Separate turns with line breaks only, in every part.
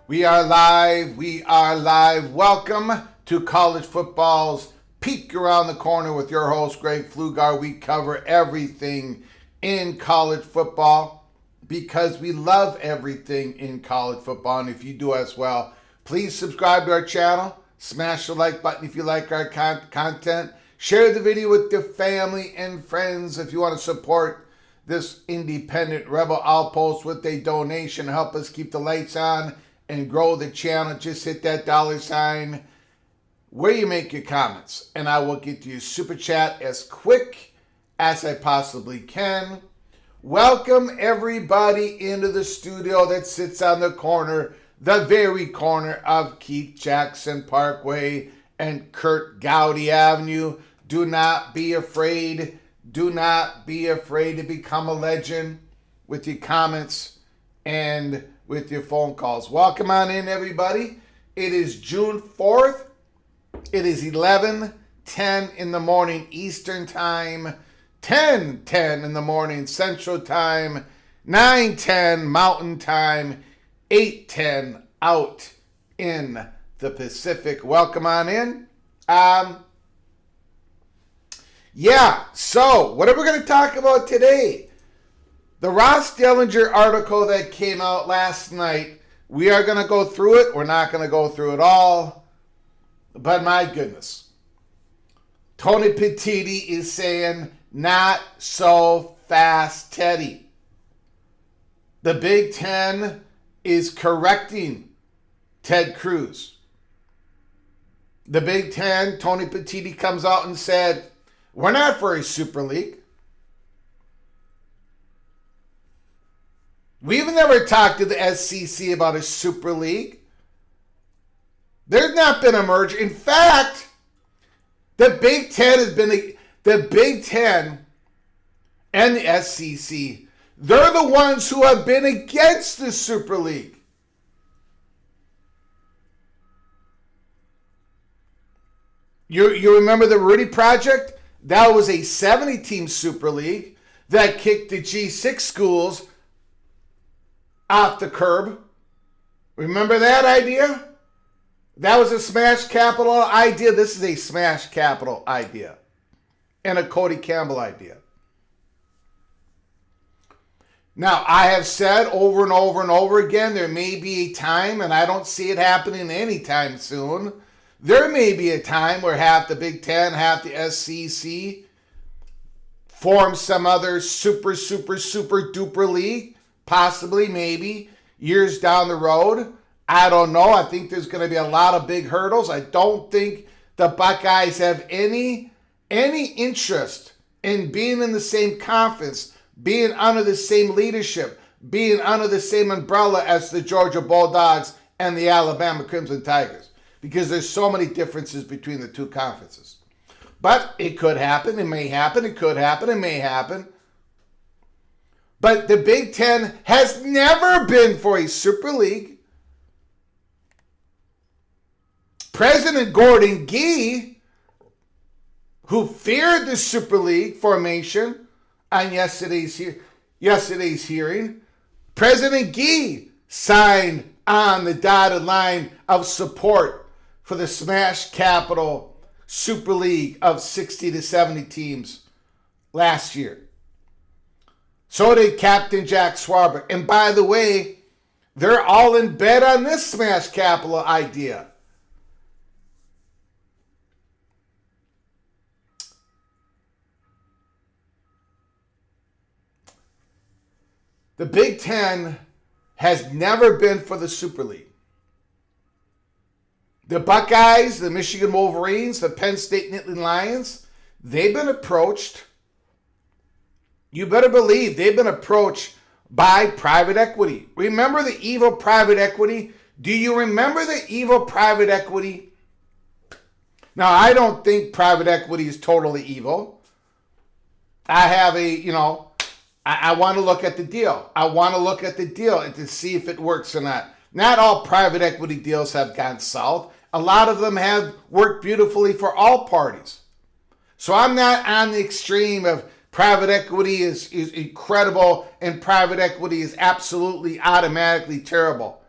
We are live. We are live. Welcome to college football's Peek Around the Corner with your host, Greg Pflugar. We cover everything in college football because we love everything in college football. And if you do as well, please subscribe to our channel. Smash the like button if you like our content. Share the video with your family and friends if you want to support this independent rebel outpost with a donation. Help us keep the lights on and grow the channel. Just hit that $ where you make your comments, and I will get to your super chat as quick as I possibly can. Welcome everybody into the studio that sits on the corner, the very corner of Keith Jackson Parkway and Kurt Gowdy Avenue. Do not be afraid. Do not be afraid to become a legend with your comments and with your phone calls. Welcome on in, everybody. It is June 4th. It is 11:10 in the morning Eastern Time, 10:10 in the morning Central Time, 9:10 Mountain Time, 8:10 out in the Pacific. Welcome on in. So what are we going to talk about today? The Ross Dellinger article that came out last night. We are going to go through it. We're not going to go through it all. But my goodness. Tony Petitti is saying, not so fast, Teddy. The Big Ten is correcting Ted Cruz. The Big Ten, Tony Petitti comes out and said, we're not for a Super League. We've never talked to the SEC about a Super League. There's not been a merger. In fact, The Big Ten has been the Big Ten and the SEC. They're the ones who have been against the Super League. You remember the Rudy Project? That was a 70-team Super League that kicked the G6 schools off the curb. Remember that idea? That was a smash capital idea. This is a smash capital idea. And a Cody Campbell idea. Now, I have said over and over and over again, there may be a time, and I don't see it happening anytime soon, there may be a time where half the Big Ten, half the SEC form some other super duper league, possibly, maybe, years down the road. I don't know. I think there's going to be a lot of big hurdles. I don't think the Buckeyes have any interest in being in the same conference, being under the same leadership, being under the same umbrella as the Georgia Bulldogs and the Alabama Crimson Tigers, because there's so many differences between the two conferences. But it could happen. It may happen. It could happen. It may happen. But the Big Ten has never been for a Super League. President Gordon Gee, who feared the Super League formation on yesterday's hearing, President Gee signed on the dotted line of support for the Smash Capital Super League of 60 to 70 teams last year. So did Captain Jack Swarbrick. And by the way, they're all in bed on this Smash Capital idea. The Big Ten has never been for the Super League. The Buckeyes, the Michigan Wolverines, the Penn State Nittany Lions, they've been approached. You better believe they've been approached by private equity. Remember the evil private equity? Do you remember the evil private equity? Now, I don't think private equity is totally evil. I have I want to look at the deal. I want to look at the deal and to see if it works or not. Not all private equity deals have gone south. A lot of them have worked beautifully for all parties. So I'm not on the extreme of private equity is incredible and private equity is absolutely automatically terrible.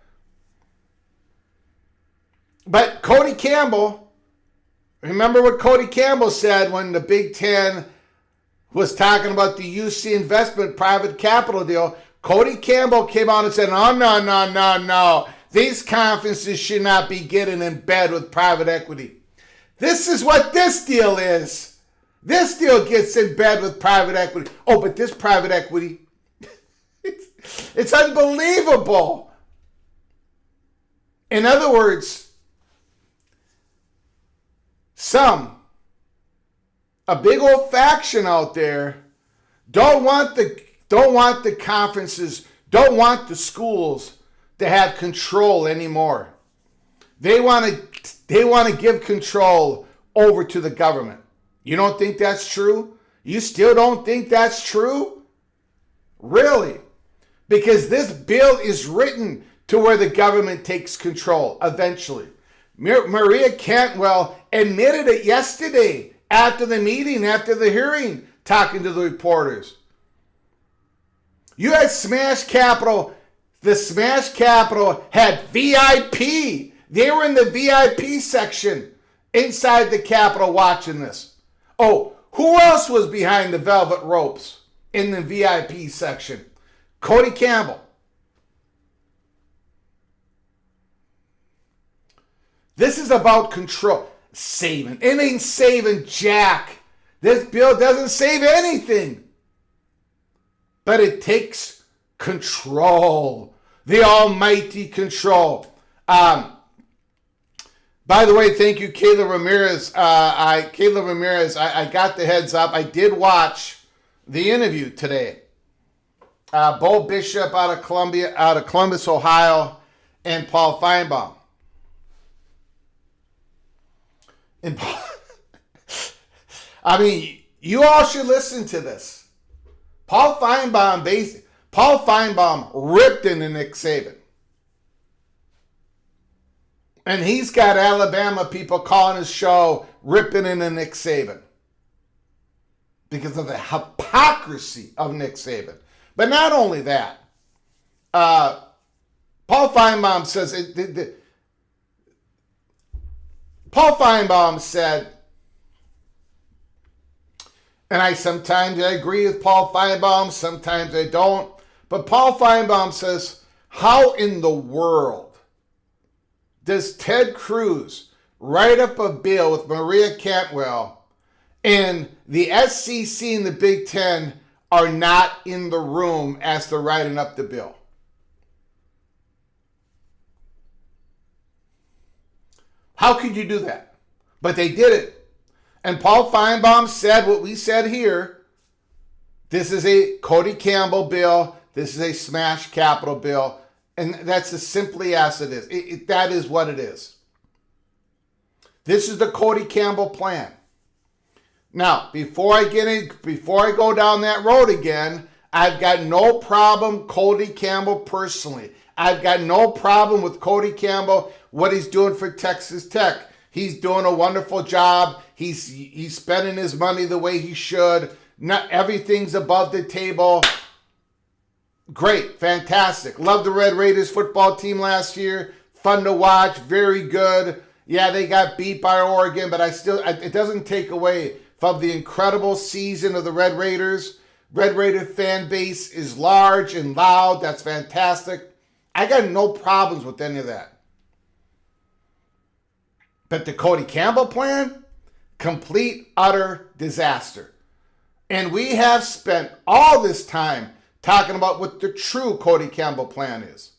But Cody Campbell, remember what Cody Campbell said when the Big Ten was talking about the UC investment private capital deal. Cody Campbell came out and said, oh, no. These conferences should not be getting in bed with private equity. This is what this deal is. This deal gets in bed with private equity. Oh, but this private equity, it's unbelievable. In other words, a big old faction out there don't want the conferences, don't want the schools to have control anymore. They want to give control over to the government. You don't think that's true? You still don't think that's true? Really? Because this bill is written to where the government takes control eventually. Maria Cantwell admitted it yesterday after the meeting, after the hearing, talking to the reporters. You had Smash Capital. The Smash Capital had VIP. They were in the VIP section inside the Capitol watching this. Oh, who else was behind the velvet ropes in the VIP section? Cody Campbell. This is about control. Saving. It ain't saving jack. This bill doesn't save anything. But it takes control. The almighty control. By the way, thank you, Kayla Ramirez. I got the heads up. I did watch the interview today. Bo Bishop out of Columbus, Ohio, and Paul Feinbaum. And I mean, you all should listen to this. Paul Feinbaum ripped into Nick Saban. And he's got Alabama people calling his show ripping into Nick Saban because of the hypocrisy of Nick Saban. But not only that, Paul Feinbaum says, Paul Feinbaum said, and sometimes I agree with Paul Feinbaum, sometimes I don't, but Paul Feinbaum says, how in the world does Ted Cruz write up a bill with Maria Cantwell and the SEC and the Big Ten are not in the room as they're writing up the bill? How could you do that? But they did it. And Paul Feinbaum said what we said here. This is a Cody Campbell bill. This is a smash capital bill. And that's as simply as it is. That is what it is. This is the Cody Campbell plan. Now, before I go down that road again, I've got no problem Cody Campbell personally. I've got no problem with Cody Campbell, what he's doing for Texas Tech. He's doing a wonderful job. He's spending his money the way he should. Not everything's above the table. Great, fantastic. Love the Red Raiders football team last year. Fun to watch, very good. Yeah, they got beat by Oregon, but it doesn't take away from the incredible season of the Red Raiders. Red Raider fan base is large and loud. That's fantastic. I got no problems with any of that. But the Cody Campbell plan, complete, utter disaster. And we have spent all this time talking about what the true Cody Campbell plan is.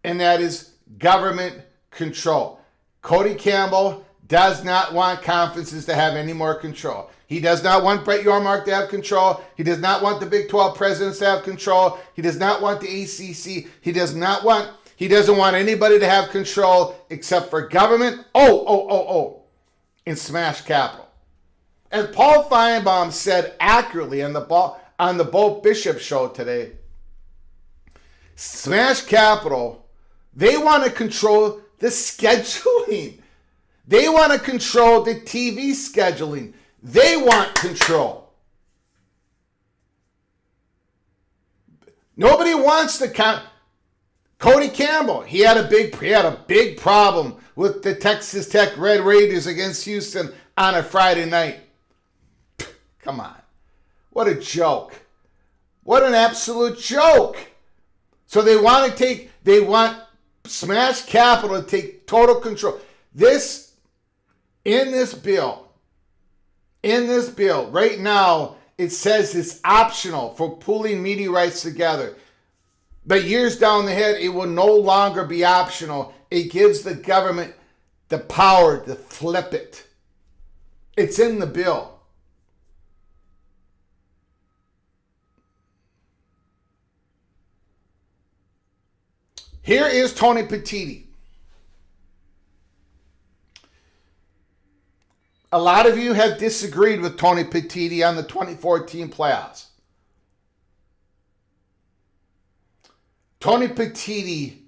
And that is government control. Cody Campbell does not want conferences to have any more control. He does not want Brett Yormark to have control. He does not want the Big 12 presidents to have control. He does not want the ACC. He doesn't want anybody to have control except for government. And smash capital. As Paul Feinbaum said accurately on the Bo Bishop show today, smash capital, they want to control the scheduling. They want to control the TV scheduling. They want control. Nobody wants to Cody Campbell, he had a big problem with the Texas Tech Red Raiders against Houston on a Friday night. Come on. What a joke. What an absolute joke. So they want smash capital to take total control. In this bill, right now, it says it's optional for pooling media rights together. But years down the head, it will no longer be optional. It gives the government the power to flip it. It's in the bill. Here is Tony Petitti. A lot of you have disagreed with Tony Petitti on the 2014 playoffs. Tony Petitti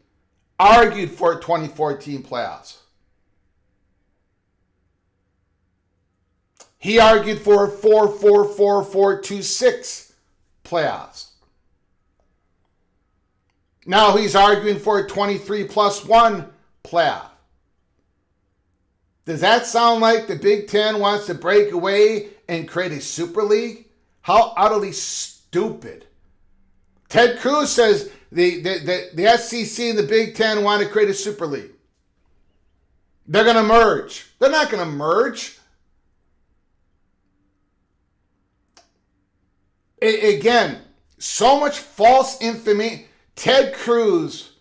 argued for 2014 playoffs. He argued for 4-4-4-4-2-6 playoffs. Now he's arguing for a 23+1 playoff. Does that sound like the Big Ten wants to break away and create a super league? How utterly stupid. Ted Cruz says the SEC and the Big Ten want to create a super league. They're going to merge. They're not going to merge. Again, so much false information. Ted Cruz,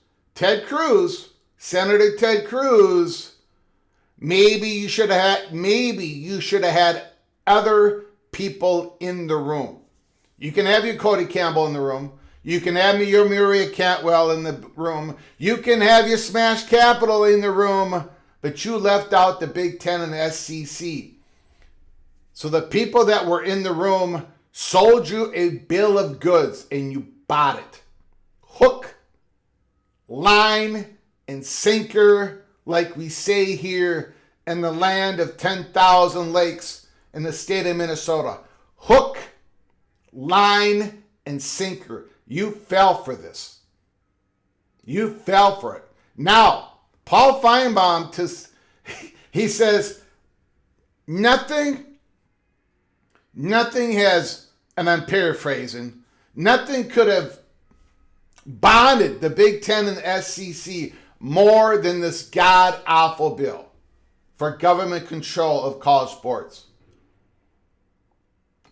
Senator Ted Cruz, maybe you should have had other people in the room. You can have your Cody Campbell in the room. You can have your Maria Cantwell in the room. You can have your Smash Capital in the room, but you left out the Big Ten and the SEC. So the people that were in the room sold you a bill of goods and you bought it. Hook, line, and sinker, like we say here in the land of 10,000 lakes in the state of Minnesota. Hook, line, and sinker. You fell for this. You fell for it. Now, Paul Feinbaum, he says, nothing has, and I'm paraphrasing, nothing could have bonded the Big Ten and the SEC more than this god-awful bill for government control of college sports.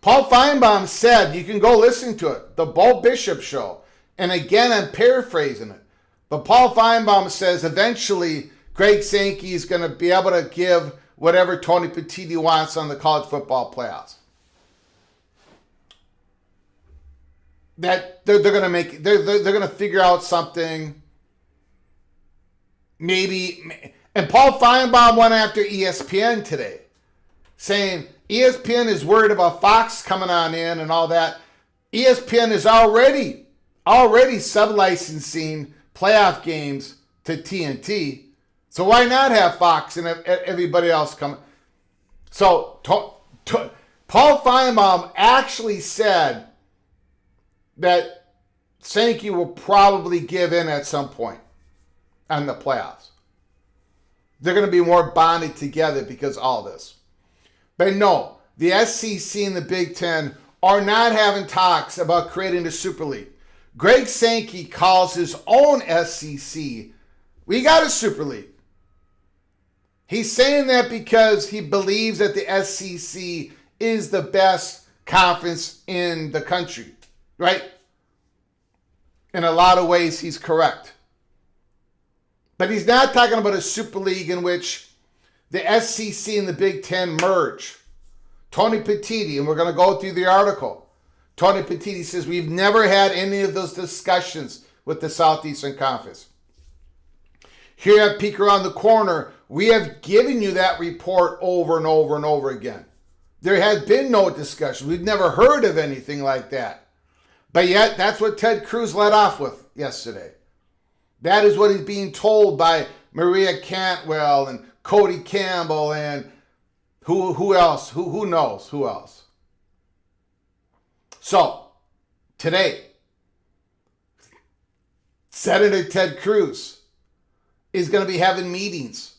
Paul Feinbaum said, you can go listen to it, the Bo Bishop Show. And again, I'm paraphrasing it. But Paul Feinbaum says eventually Greg Sankey is going to be able to give whatever Tony Petitti wants on the college football playoffs. That they're going to make, they're going to figure out something. Maybe, and Paul Feinbaum went after ESPN today, saying ESPN is worried about Fox coming on in and all that. ESPN is already sublicensing playoff games to TNT. So why not have Fox and everybody else come? So Paul Feinbaum actually said that Sankey will probably give in at some point on the playoffs. They're going to be more bonded together because of all this. But no, the SEC and the Big Ten are not having talks about creating a Super League. Greg Sankey calls his own SEC, we got a Super League. He's saying that because he believes that the SEC is the best conference in the country, right? In a lot of ways, he's correct. But he's not talking about a Super League in which the SEC and the Big Ten merge. Tony Petitti, and we're going to go through the article. Tony Petitti says, we've never had any of those discussions with the Southeastern Conference. Here at Peek Around the Corner, we have given you that report over and over and over again. There has been no discussion. We've never heard of anything like that. But yet, that's what Ted Cruz led off with yesterday. That is what he's being told by Maria Cantwell and Cody Campbell and who else? Who knows? Who else? So, today, Senator Ted Cruz is going to be having meetings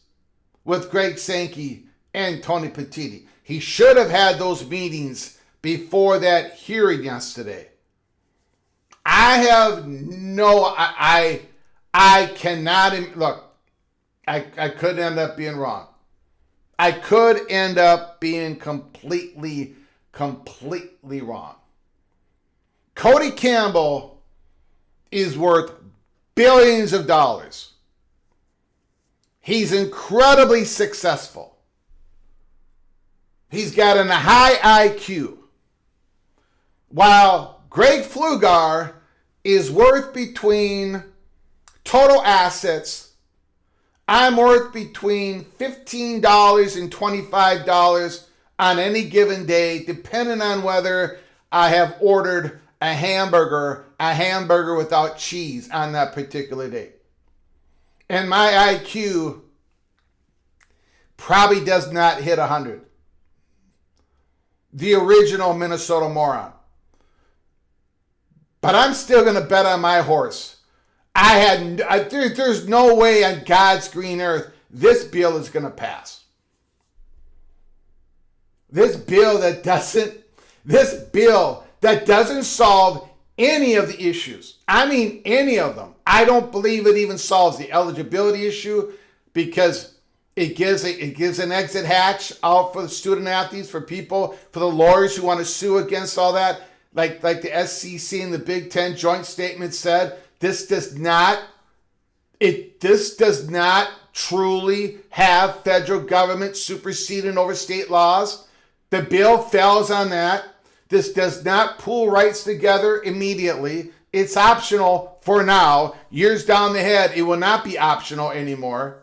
with Greg Sankey and Tony Petitti. He should have had those meetings before that hearing yesterday. I cannot, look, I could end up being wrong. I could end up being completely wrong. Cody Campbell is worth billions of dollars. He's incredibly successful. He's got a high IQ. While Greg Pflugar is worth between total assets, I'm worth between $15 and $25 on any given day, depending on whether I have ordered a hamburger without cheese on that particular day. And my IQ probably does not hit 100. The original Minnesota moron. But I'm still going to bet on my horse. There's no way on God's green earth this bill is going to pass. This bill that doesn't solve any of the issues. I mean, any of them. I don't believe it even solves the eligibility issue because it gives an exit hatch out for the student athletes, for people, for the lawyers who want to sue against all that. Like the SEC and the Big Ten joint statement said, this does not truly have federal government superseding over state laws. The bill fails on that. This does not pool rights together immediately. It's optional for now. Years down the head, it will not be optional anymore.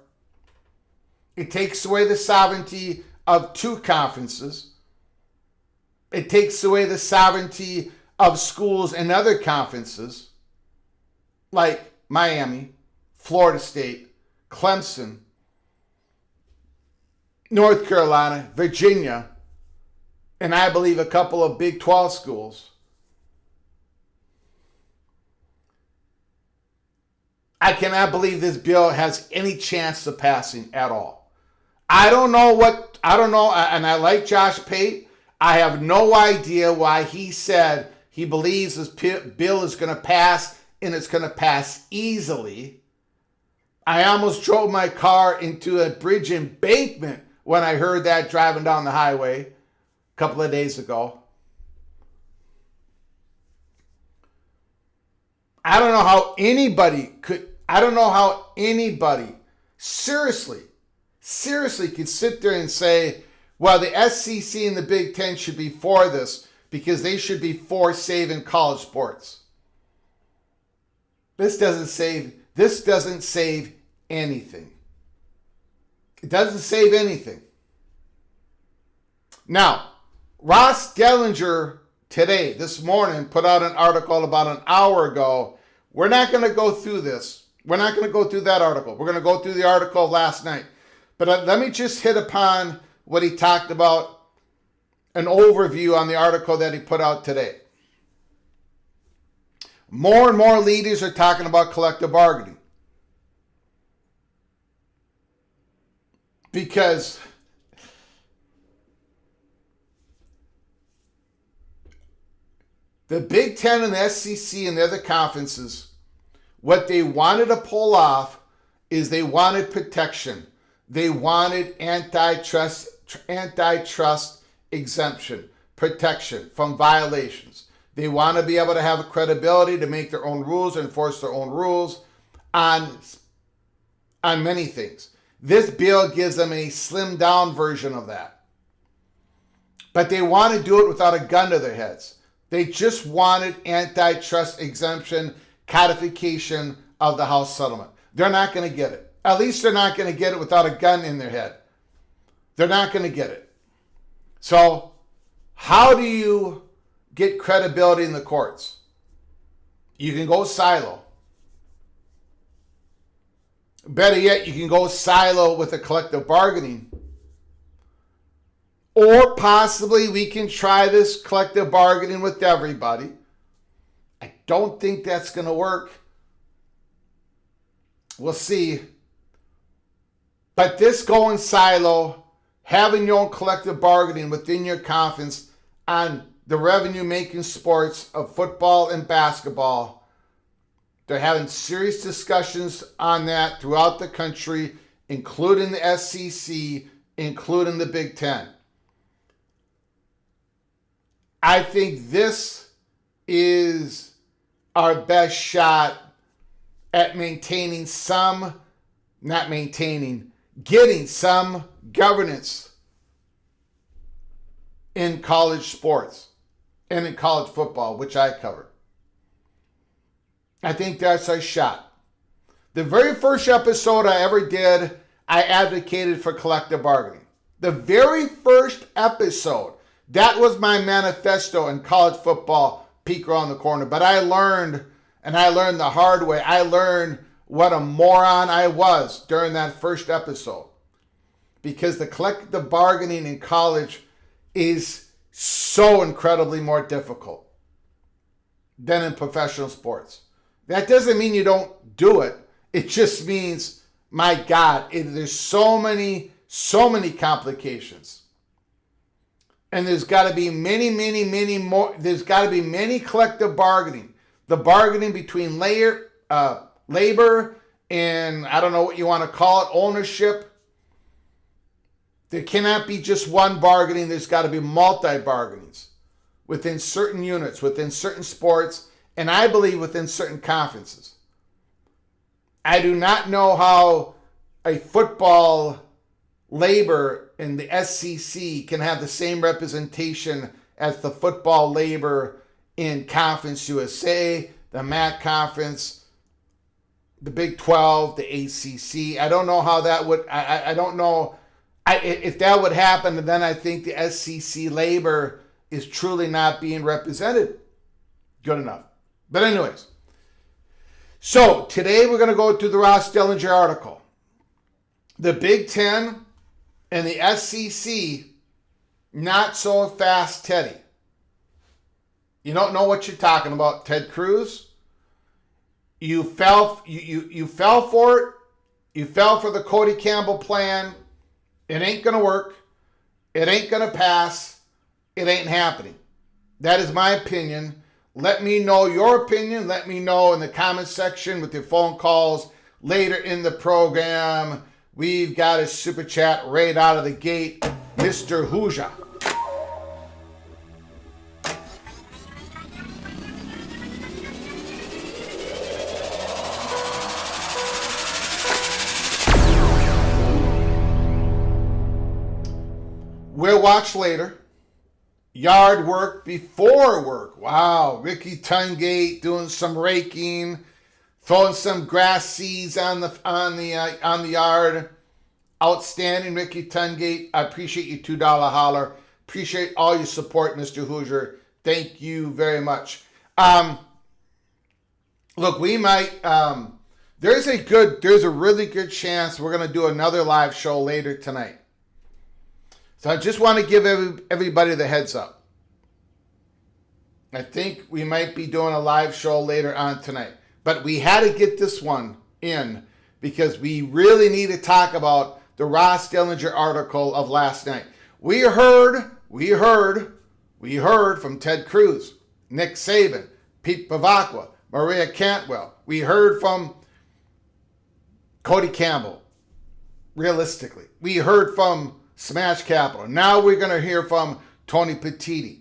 It takes away the sovereignty of two conferences. It takes away the sovereignty of schools and other conferences like Miami, Florida State, Clemson, North Carolina, Virginia, and I believe a couple of Big 12 schools. I cannot believe this bill has any chance of passing at all. I don't know, and I like Josh Pate. I have no idea why he said he believes this bill is going to pass and it's going to pass easily. I almost drove my car into a bridge embankment when I heard that driving down the highway a couple of days ago. I don't know how anybody seriously could sit there and say, well, the SEC and the Big Ten should be for this because they should be for saving college sports. This doesn't save anything. It doesn't save anything. Now, Ross Dellinger today, this morning, put out an article about an hour ago. We're not going to go through this. We're not going to go through that article. We're going to go through the article last night. But let me just hit upon what he talked about, an overview on the article that he put out today. More and more leaders are talking about collective bargaining. Because the Big Ten and the SEC and the other conferences, what they wanted to pull off is they wanted protection. They wanted antitrust exemption, protection from violations. They want to be able to have credibility to make their own rules, enforce their own rules on many things. This bill gives them a slimmed down version of that. But they want to do it without a gun to their heads. They just wanted antitrust exemption, codification of the House settlement. They're not going to get it. At least they're not going to get it without a gun in their head. They're not going to get it. So how do you get credibility in the courts? You can go silo. Better yet, you can go silo with a collective bargaining. Or possibly we can try this collective bargaining with everybody. I don't think that's going to work. We'll see. But this going silo, having your own collective bargaining within your conference on the revenue-making sports of football and basketball, they're having serious discussions on that throughout the country, including the SEC, including the Big Ten. I think this is our best shot at getting some governance in college sports and in college football, which I cover. I think that's our shot. The very first episode I ever did, I advocated for collective bargaining. The very first episode, that was my manifesto in college football, peek around the corner. But I learned the hard way. I learned what a moron I was during that first episode. Because the collective bargaining in college is so incredibly more difficult than in professional sports. That doesn't mean you don't do it. It just means, my God, there's so many complications. And there's got to be many more. There's got to be many collective bargaining. The bargaining between labor and, I don't know what you want to call it, ownership. There cannot be just one bargaining. There's got to be multi-bargainings within certain units, within certain sports, and I believe within certain conferences. I do not know how a football labor in the SEC can have the same representation as the football labor in Conference USA, the MAC Conference, the Big 12, the ACC. I don't know how that would, I don't know. If that would happen, then I think the SEC labor is truly not being represented good enough. But anyways, so today we're going to go through the Ross Dellinger article. The Big Ten and the SEC, not so fast, Teddy. You don't know what you're talking about, Ted Cruz. You fell for it. You fell for the Cody Campbell plan. It ain't going to work. It ain't going to pass. It ain't happening. That is my opinion. Let me know your opinion. Let me know in the comment section with your phone calls later in the program. We've got a super chat right out of the gate, Mr. Hoosier. We'll watch later. Yard work before work. Wow, Ricky Tungate doing some raking, throwing some grass seeds on the yard. Outstanding, Ricky Tungate. I appreciate you $2 holler. Appreciate all your support, Mr. Hoosier. Thank you very much. Look, we might. There's a really good chance we're gonna do another live show later tonight. So I just want to give everybody the heads up. I think we might be doing a live show later on tonight. But we had to get this one in because we really need to talk about the Ross Dellinger article of last night. We heard from Ted Cruz, Nick Saban, Pete Bavacqua, Maria Cantwell. We heard from Cody Campbell, realistically. We heard from Smash Capital. Now we're going to hear from Tony Petitti.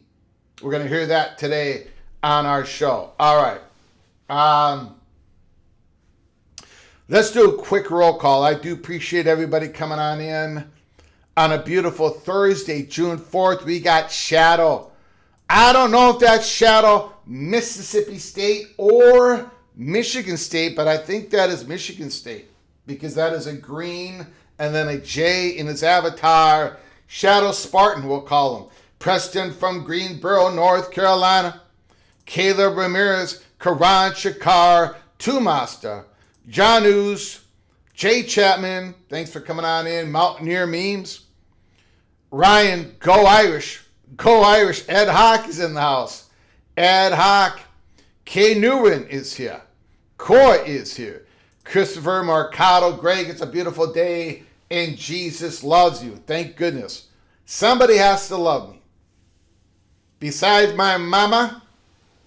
We're going to hear that today on our show. All right. Let's do a quick roll call. I do appreciate everybody coming on in on a beautiful Thursday, June 4th. We got Shadow. I don't know if that's Shadow Mississippi State or Michigan State, but I think that is Michigan State because that is a green and then a J in his avatar. Shadow Spartan, we'll call him. Preston from Greensboro, North Carolina. Caleb Ramirez, Karan Shakar, Tumasta, Janus, Jay Chapman, thanks for coming on in. Mountaineer Memes. Ryan, go Irish. Go Irish. Ed Hawk is in the house. Ed Hawk. Kay Newman is here. Coy is here. Christopher Mercado, Greg, it's a beautiful day and Jesus loves you. Thank goodness. Somebody has to love me. Besides my mama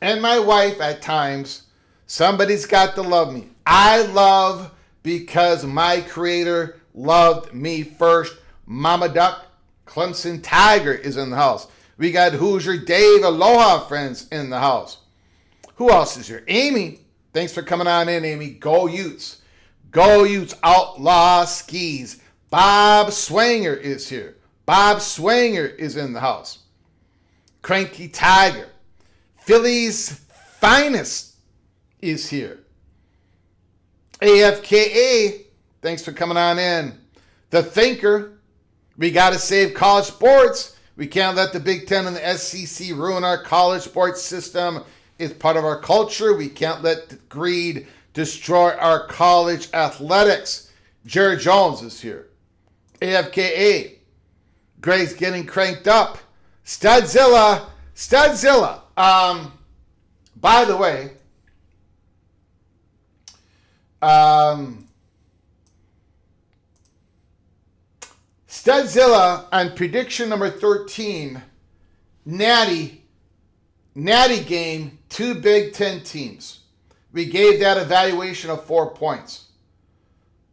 and my wife at times, somebody's got to love me. I love because my creator loved me first. Mama Duck, Clemson Tiger is in the house. We got Hoosier Dave, Aloha friends in the house. Who else is here? Amy. Thanks for coming on in, Amy. Go Utes. Go Utes. Outlaw Skis. Bob Swanger is here. Bob Swanger is in the house. Cranky Tiger. Philly's Finest is here. AFKA. Thanks for coming on in. The Thinker. We got to save college sports. We can't let the Big Ten and the SEC ruin our college sports system. It's part of our culture. We can't let greed destroy our college athletics. Jared Jones is here. AFKA. Greg's getting cranked up. Studzilla. By the way, Studzilla on prediction number 13, Natty game, 2 Big Ten teams. We gave that evaluation of 4 points.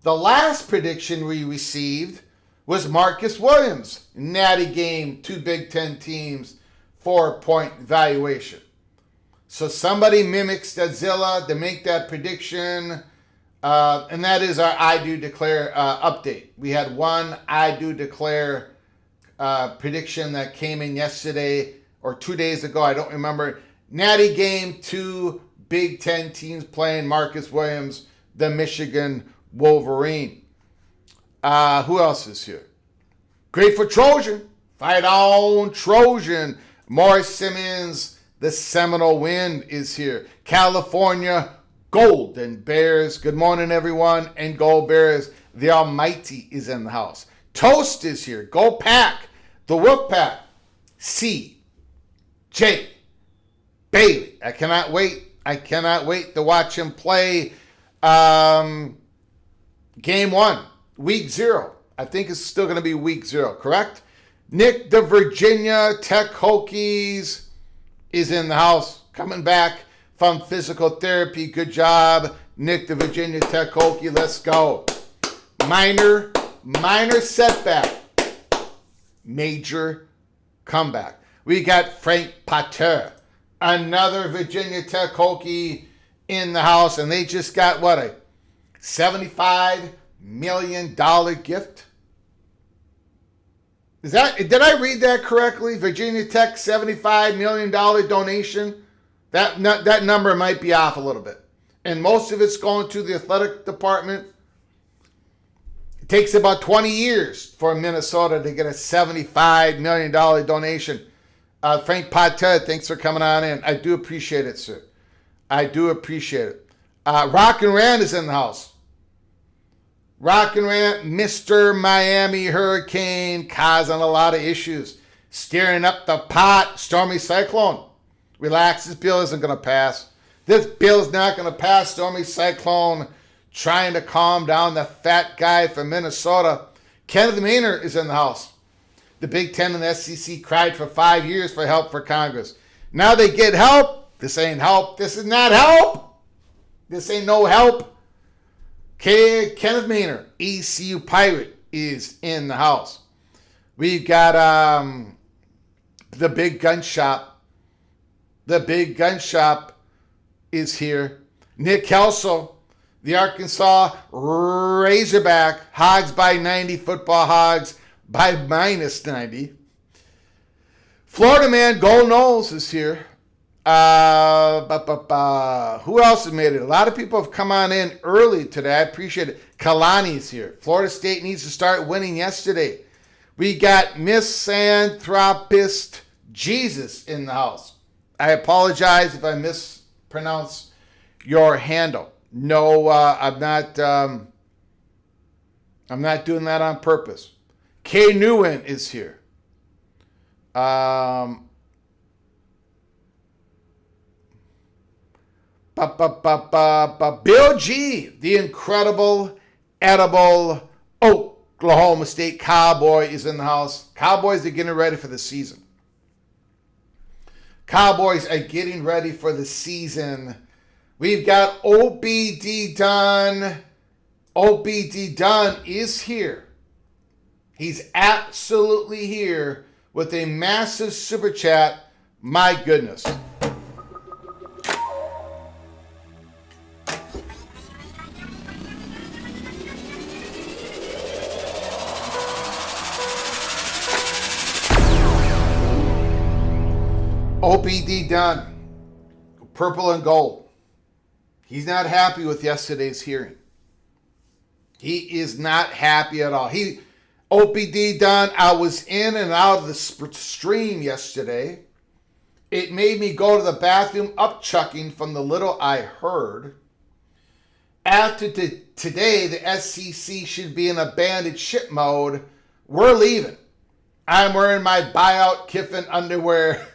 The last prediction we received was Marcus Williams, Natty game, 2 Big Ten teams, 4-point valuation. So somebody mimics Studzilla to make that prediction. And that is our I Do Declare update. We had one I Do Declare prediction that came in yesterday or 2 days ago. I don't remember. Natty game, 2 Big Ten teams playing. Marcus Williams, the Michigan Wolverine. Who else is here? Grateful Trojan. Fight on Trojan. Mohr Simmons, the Seminole Wind is here. California Golden Bears. Good morning, everyone. And Gold Bears, the Almighty is in the house. Toast is here. Go Pack. The Wolf Pack. C. J. Bailey. I cannot wait. I cannot wait to watch him play game 1, week 0. I think it's still going to be week 0, correct? Nick, the Virginia Tech Hokies, is in the house, coming back from physical therapy. Good job, Nick, the Virginia Tech Hokie. Let's go. Minor setback. Major comeback. We got Frank Pater, another Virginia Tech Hokie in the house, and they just got, what, a $75 million gift? Did I read that correctly? Virginia Tech, $75 million donation? That number might be off a little bit. And most of it's going to the athletic department. It takes about 20 years for Minnesota to get a $75 million donation. Frank Pater, thanks for coming on in. I do appreciate it, sir. I do appreciate it. Rock and Rand is in the house. Rock and Rant, Mr. Miami Hurricane, causing a lot of issues. Stirring up the pot, stormy cyclone. Relax, this bill isn't going to pass. This bill's not going to pass, stormy cyclone. Trying to calm down the fat guy from Minnesota. Kenneth Maynard is in the house. The Big Ten and the SEC cried for 5 years for help for Congress. Now they get help. This ain't help. This is not help. This ain't no help. Kenneth Maynard, ECU Pirate, is in the house. We've got the Big Gun Shop. The Big Gun Shop is here. Nick Kelso, the Arkansas Razorback, Hogs by 90, football Hogs by minus 90. Florida Man, Gold Knowles is here. Who else has made it? A lot of people have come on in early today. I appreciate it. Kalani's here. Florida State needs to start winning yesterday. We got Misanthropist Jesus in the house. I apologize if I mispronounce your handle. No, I'm not doing that on purpose. Kay Newen is here. Bill G, the incredible, edible Oklahoma State Cowboy, is in the house. Cowboys are getting ready for the season. Cowboys are getting ready for the season. We've got OBD Dunn. OBD Dunn is here. He's absolutely here with a massive super chat. My goodness. OBD Dunn, purple and gold. He's not happy with yesterday's hearing. He is not happy at all. OBD Dunn, I was in and out of the stream yesterday. It made me go to the bathroom upchucking from the little I heard. After today, the SEC should be in abandoned ship mode. We're leaving. I'm wearing my buyout Kiffin underwear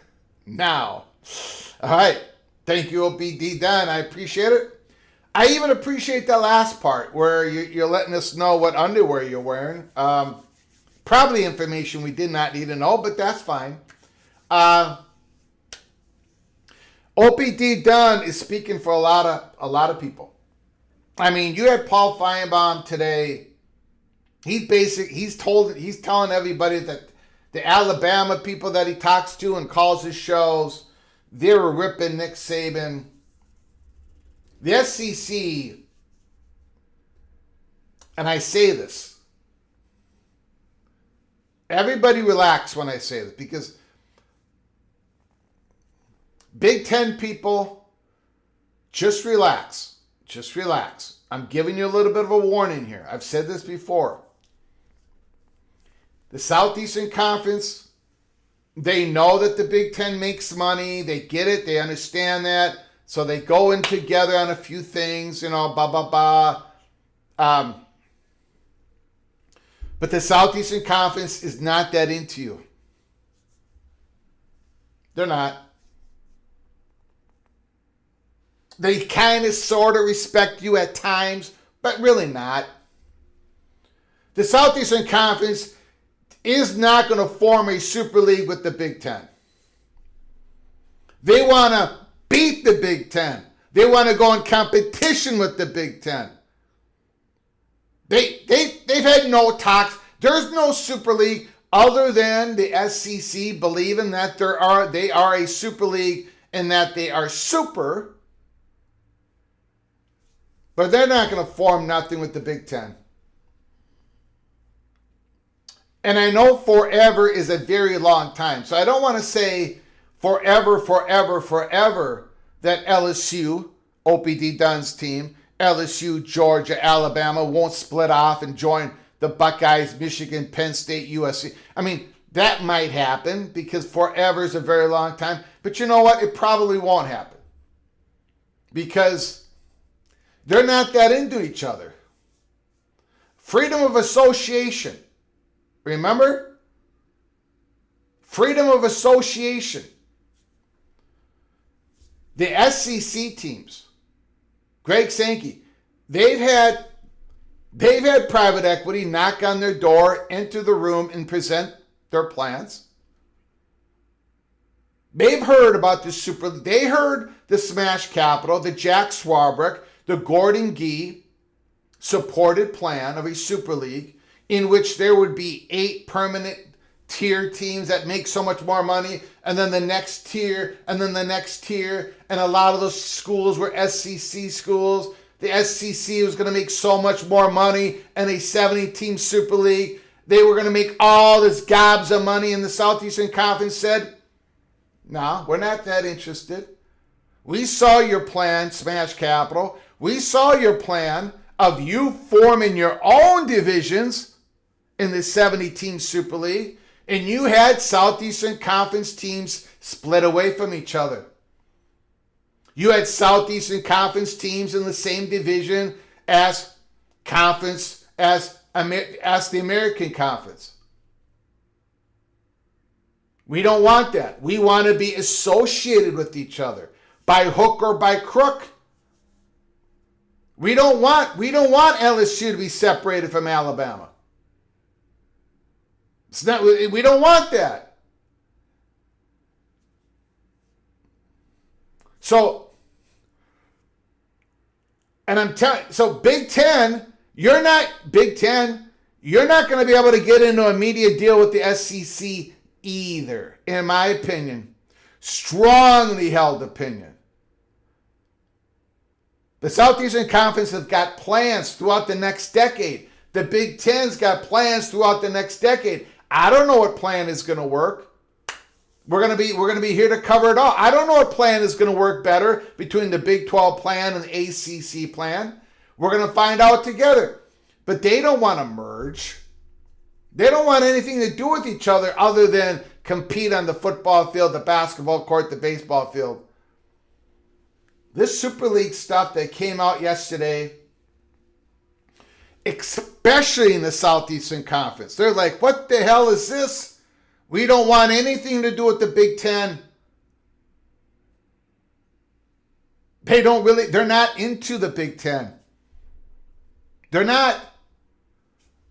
now. All right. Thank you, OBD Dunn. I appreciate it. I even appreciate that last part where you're letting us know what underwear you're wearing. Probably information we did not need to know, but that's fine. OBD Dunn is speaking for a lot of people. I mean, you had Paul Feinbaum today. He's telling everybody that the Alabama people that he talks to and calls his shows, they were ripping Nick Saban. The SEC, and I say this, everybody relax when I say this, because Big Ten people, just relax. Just relax. I'm giving you a little bit of a warning here. I've said this before. The Southeastern Conference They know that the Big Ten makes money. They get it. They understand that. So they go in together on a few things, blah, blah, blah. But the Southeastern Conference is not that into you. They're not. They kind of sort of respect you at times, but really not. The Southeastern Conference is not going to form a super league with the Big Ten. They want to beat the Big Ten. They want to go in competition with the Big Ten. They've had no talks. There's no super league other than the SEC believing that they are a super league and that they are super. But they're not going to form nothing with the Big Ten. And I know forever is a very long time. So I don't want to say forever that LSU, OPD Dunn's team, LSU, Georgia, Alabama won't split off and join the Buckeyes, Michigan, Penn State, USC. I mean, that might happen because forever is a very long time. But you know what? It probably won't happen. Because they're not that into each other. Freedom of association. Remember? Freedom of association. The SEC teams, Greg Sankey, they've had private equity knock on their door, enter the room, and present their plans. They've heard about the super. They heard the Smash Capital, the Jack Swarbrick, the Gordon Gee supported plan of a super league in which there would be 8 permanent tier teams that make so much more money, and then the next tier, and then the next tier, and a lot of those schools were SEC schools. The SEC was going to make so much more money, and a 70-team super league, they were going to make all this gobs of money, and the Southeastern Conference said, no, we're not that interested. We saw your plan, Smash Capital. We saw your plan of you forming your own divisions in the 70-team Super League, and you had Southeastern Conference teams split away from each other. You had Southeastern Conference teams in the same division as the American Conference. We don't want that. We want to be associated with each other by hook or by crook. We don't want LSU to be separated from Alabama. We don't want that. So, and I'm telling, so Big Ten, you're not going to be able to get into a media deal with the SEC either, in my opinion. Strongly held opinion. The Southeastern Conference has got plans throughout the next decade. The Big Ten's got plans throughout the next decade. I don't know what plan is going to work. We're going to be here to cover it all. I don't know what plan is going to work better between the Big 12 plan and the ACC plan. We're going to find out together. But they don't want to merge. They don't want anything to do with each other other than compete on the football field, the basketball court, the baseball field. This Super League stuff that came out yesterday, especially in the Southeastern Conference, they're like, what the hell is this? We don't want anything to do with the Big Ten. They're not into the Big Ten. They're not.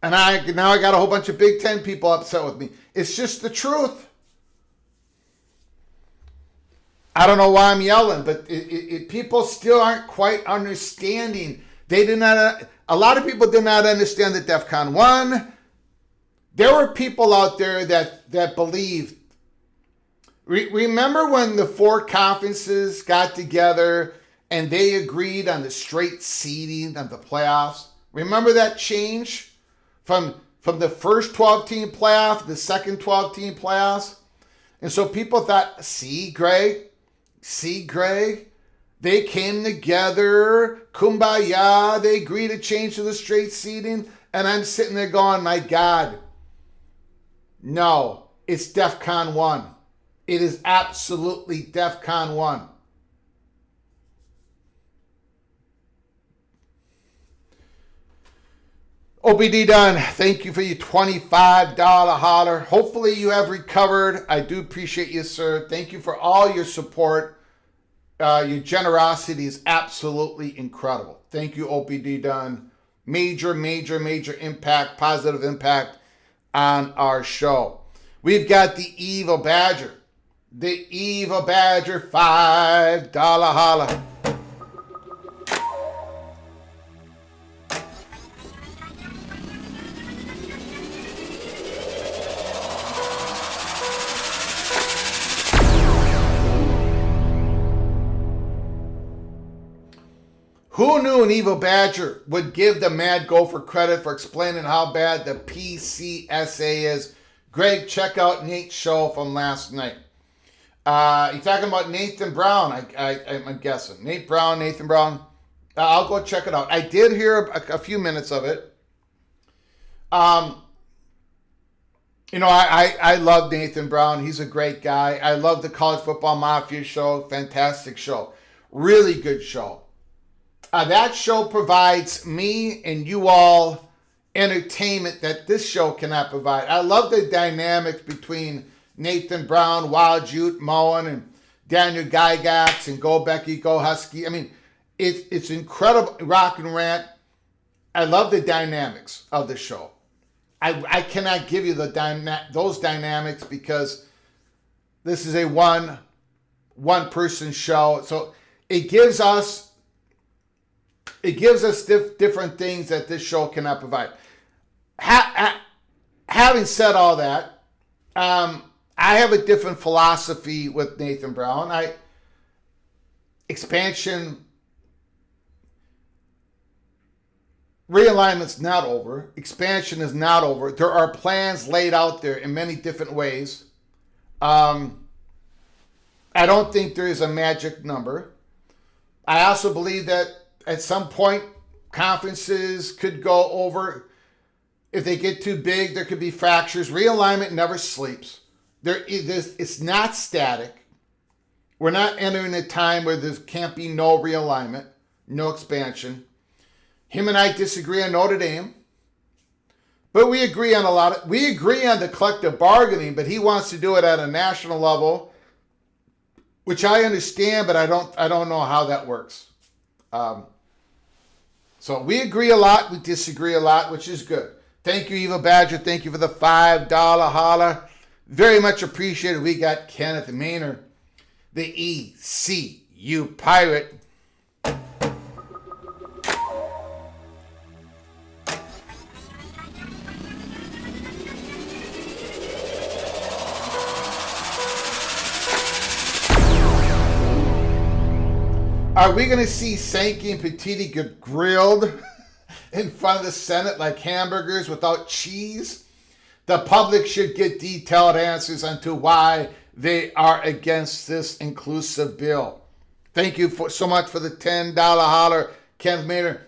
And now I got a whole bunch of Big Ten people upset with me. It's just the truth. I don't know why I'm yelling, but people still aren't quite understanding. A lot of people did not understand the DEFCON 1. There were people out there that believed. Remember when the 4 conferences got together and they agreed on the straight seeding of the playoffs? Remember that change from the first 12-team playoff, the second 12-team playoffs? And so people thought, see, Greg, they came together, kumbaya, they agreed to change to the straight seeding, and I'm sitting there going, my God, no, it's DEFCON 1. It is absolutely DEFCON 1. OBD done. Thank you for your $25 holler. Hopefully you have recovered. I do appreciate you, sir. Thank you for all your support. Your generosity is absolutely incredible. Thank you, OPD done. Major, major, major impact, positive impact on our show. We've got the Evil Badger. The Evil Badger $5 holler. Who knew an Evil Badger would give the Mad Gopher credit for explaining how bad the PCSA is? Greg, check out Nate's show from last night. You're talking about Nathan Brown, I'm guessing. Nathan Brown. I'll go check it out. I did hear a few minutes of it. I love Nathan Brown. He's a great guy. I love the College Football Mafia show. Fantastic show. Really good show. That show provides me and you all entertainment that this show cannot provide. I love the dynamics between Nathan Brown, Wild Jute, Mohr, and Daniel Gygax, and Go Becky, Go Husky. I mean, it's incredible. Rock and Rant. I love the dynamics of the show. I cannot give you those dynamics because this is a one person show. So it gives us different things that this show cannot provide. Having said all that, I have a different philosophy with Nathan Brown. Expansion, realignment's not over. Expansion is not over. There are plans laid out there in many different ways. I don't think there is a magic number. I also believe that at some point, conferences could go over. If they get too big, there could be fractures. Realignment never sleeps. It's not static. We're not entering a time where there can't be no realignment, no expansion. Him and I disagree on Notre Dame, but we agree on we agree on the collective bargaining, but he wants to do it at a national level, which I understand, but I don't know how that works. So we agree a lot, we disagree a lot, which is good. Thank you, Eva Badger. Thank you for the $5 holler. Very much appreciated. We got Kenneth Maynard, the ECU Pirate. Are we going to see Sankey and Petiti get grilled in front of the Senate like hamburgers without cheese? The public should get detailed answers onto why they are against this inclusive bill. Thank you so much for the $10 holler, Kenneth Maynard.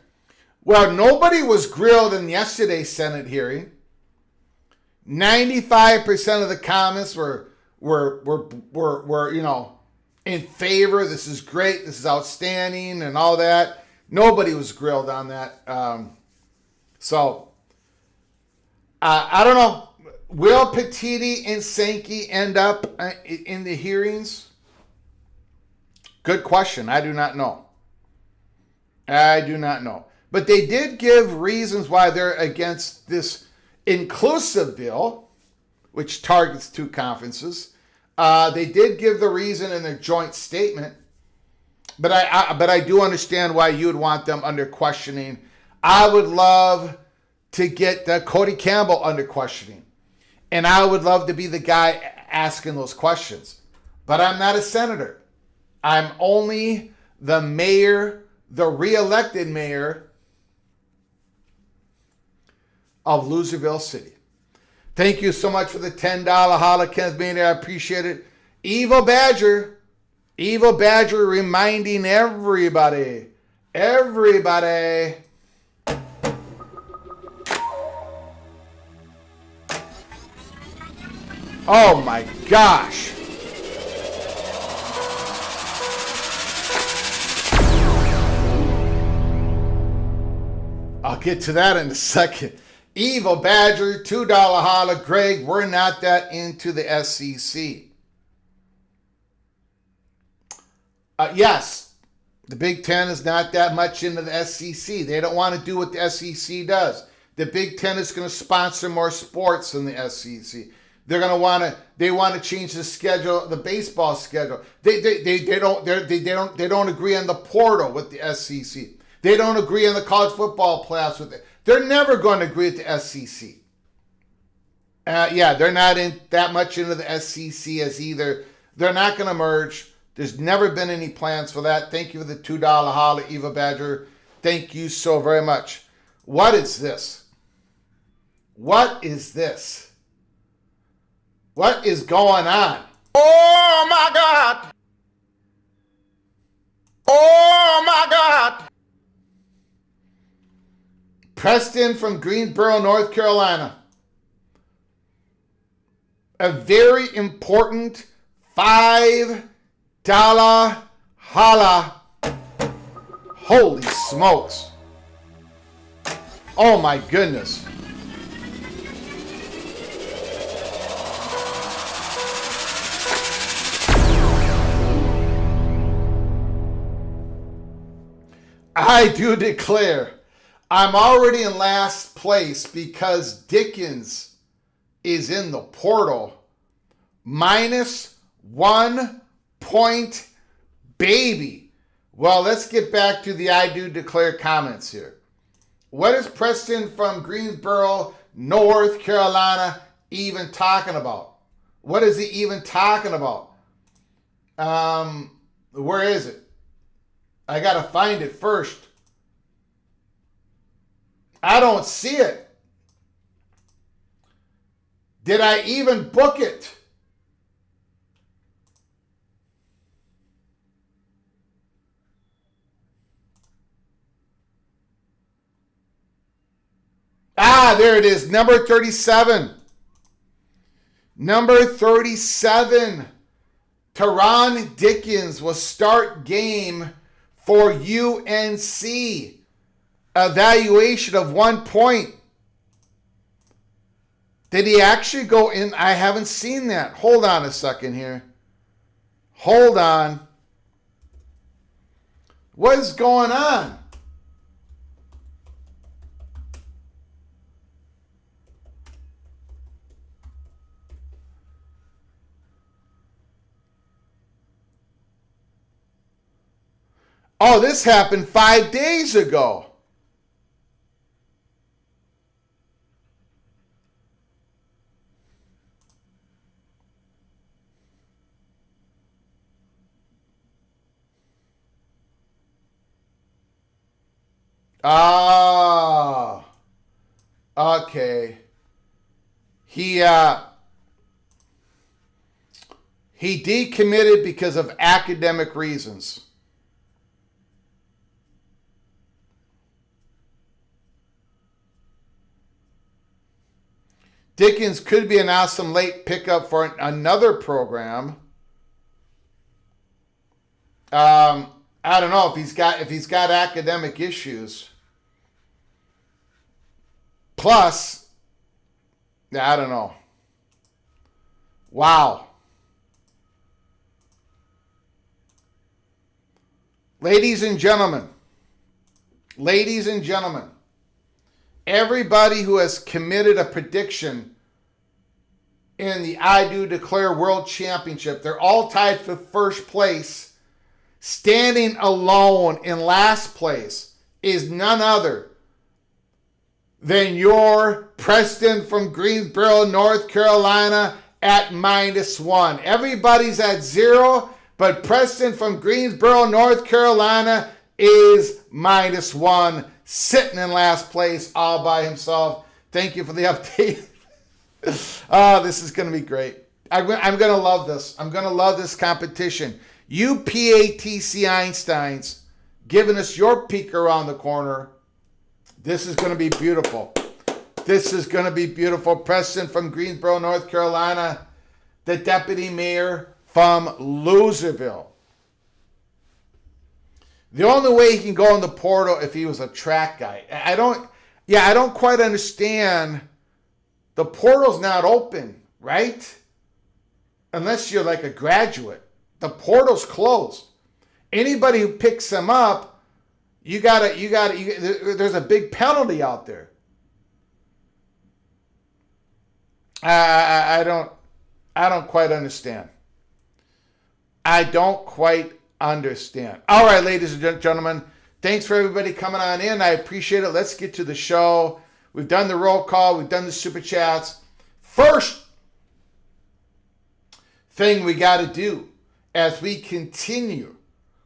Well, nobody was grilled in yesterday's Senate hearing. 95% of the comments were in favor. This is great. This is outstanding and all that. Nobody was grilled on that. I don't know. Will Petiti and Sankey end up in the hearings? Good question. I do not know. But they did give reasons why they're against this inclusive bill, which targets two conferences. They did give the reason in their joint statement, but I do understand why you would want them under questioning. I would love to get Cody Campbell under questioning, and I would love to be the guy asking those questions. But I'm not a senator. I'm only the mayor, the re-elected mayor of Loserville City. Thank you so much for the $10 holla, Kenneth Maynard. I appreciate it. Evil Badger reminding everybody. Oh my gosh. I'll get to that in a second. Evil Badger, $2 holla. Greg, we're not that into the SEC. Yes, the Big Ten is not that much into the SEC. They don't want to do what the SEC does. The Big Ten is going to sponsor more sports than the SEC. They're going to want to change the schedule, the baseball schedule. They don't agree on the portal with the SEC. They don't agree on the college football playoffs with it. They're never going to agree with the SEC. They're not in that much into the SEC as either. They're not going to merge. There's never been any plans for that. Thank you for the $2 holla, Eva Badger. Thank you so very much. What is this? What is this? What is going on?
Oh my God! Oh my God!
Preston from Greensboro, North Carolina. A very important $5 holla. Holy smokes. Oh my goodness. I do declare I'm already in last place because Dickens is in the portal. -1 point, baby. Well, let's get back to the I do declare comments here. What is Preston from Greensboro, North Carolina even talking about? What is he even talking about? Where is it? I got to find it first. I don't see it. Did I even book it? There it is. Number 37. Number 37. Teron Dickens will start game for UNC. Evaluation of 1 point. Did he actually go in? I haven't seen that. Hold on a second here. Hold on. What is going on? Oh, this happened 5 days ago. Ah, okay. He decommitted because of academic reasons. Dickens could be an awesome late pickup for another program. I don't know if he's got academic issues. Plus, I don't know. Wow. Ladies and gentlemen, everybody who has committed a prediction in the I Do Declare World Championship, they're all tied for first place. Standing alone in last place is none other than your Preston from Greensboro, North Carolina at -1. Everybody's at 0, but Preston from Greensboro, North Carolina is -1, sitting in last place all by himself. Thank you for the update. This is going to be great. I'm going to love this. I'm going to love this competition. You PATC Einsteins giving us your peek around the corner. This is going to be beautiful. This is going to be beautiful. Preston from Greensboro, North Carolina. the deputy mayor from Loserville. The only way he can go in the portal if he was a track guy. I don't quite understand. The portal's not open, right? Unless you're like a graduate. The portal's closed. Anybody who picks him up, there's a big penalty out there. I don't quite understand. I don't quite understand. All right, ladies and gentlemen, thanks for everybody coming on in. I appreciate it. Let's get to the show. We've done the roll call. We've done the super chats. First thing we got to do as we continue,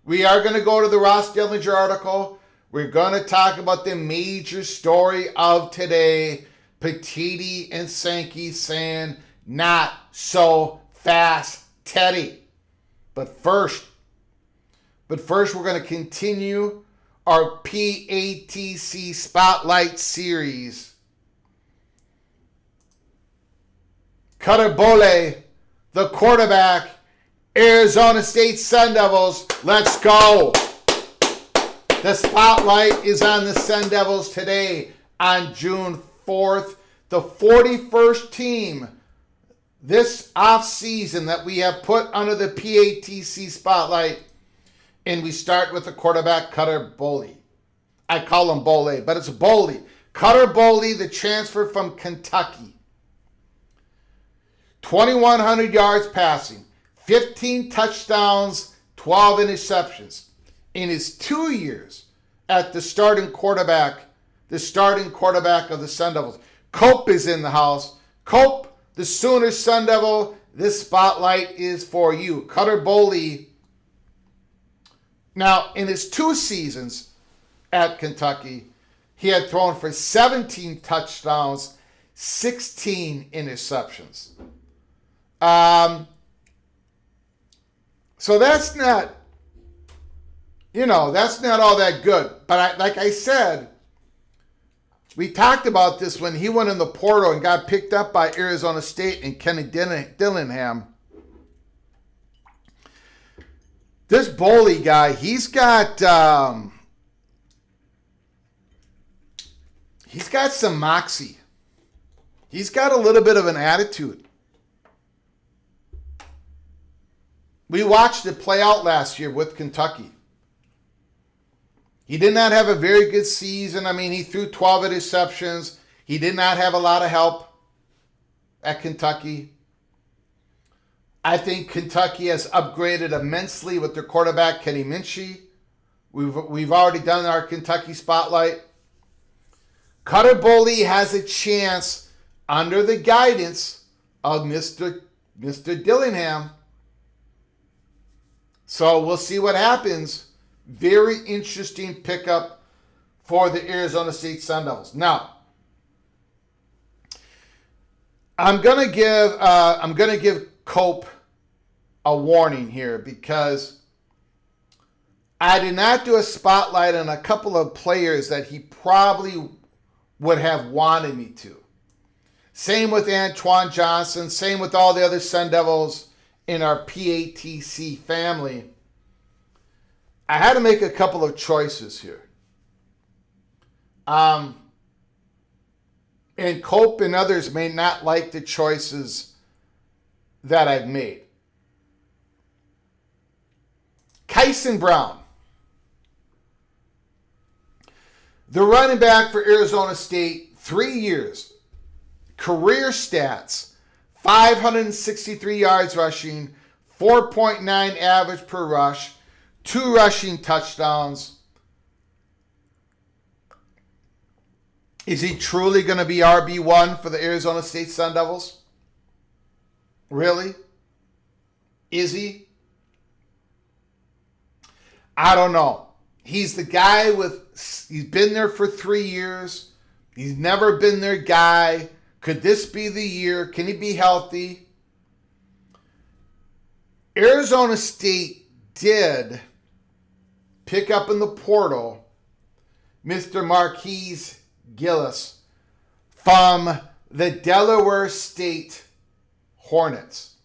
we are going to go to the Ross Dillinger article. We're going to talk about the major story of today. Petiti and Sankey saying, not so fast, Teddy. But first, we're going to continue our PATC Spotlight series. Cutter Bole, the quarterback, Arizona State Sun Devils. Let's go. The spotlight is on the Sun Devils today on June 4th. The 41st team this offseason that we have put under the PATC spotlight. And we start with the quarterback, Cutter Bole. I call him Bole, but it's Bole. Cutter Bole, the transfer from Kentucky. 2,100 yards passing, 15 touchdowns, 12 interceptions. In his 2 years at the starting quarterback of the Sun Devils. Cope is in the house. Cope, the Sooner Sun Devil, this spotlight is for you. Cutter Bole. Now, in his 2 seasons at Kentucky, he had thrown for 17 touchdowns, 16 interceptions. So that's not, that's not all that good. But like I said, we talked about this when he went in the portal and got picked up by Arizona State and Kenny Dillingham. This Bole guy, he's got some moxie. He's got a little bit of an attitude. We watched it play out last year with Kentucky. He did not have a very good season. I mean, he threw 12 interceptions. He did not have a lot of help at Kentucky. I think Kentucky has upgraded immensely with their quarterback, Kenny Minchie. We've already done our Kentucky spotlight. Cutter Bole has a chance under the guidance of Mr. Dillingham. So we'll see what happens. Very interesting pickup for the Arizona State Sun Devils. Now, I'm gonna give Cope a warning here because I did not do a spotlight on a couple of players that he probably would have wanted me to. Same with Antoine Johnson. Same with all the other Sun Devils in our PATC family. I had to make a couple of choices here. And Cope and others may not like the choices that I've made. Kyson Brown, the running back for Arizona State, 3 years, career stats, 563 yards rushing, 4.9 average per rush, 2 rushing touchdowns. Is he truly going to be RB1 for the Arizona State Sun Devils? Really? Is he? I don't know. He's the guy he's been there for 3 years. He's never been their guy. Could this be the year? Can he be healthy? Arizona State did pick up in the portal Mr. Marquise Gillis from the Delaware State Hornets.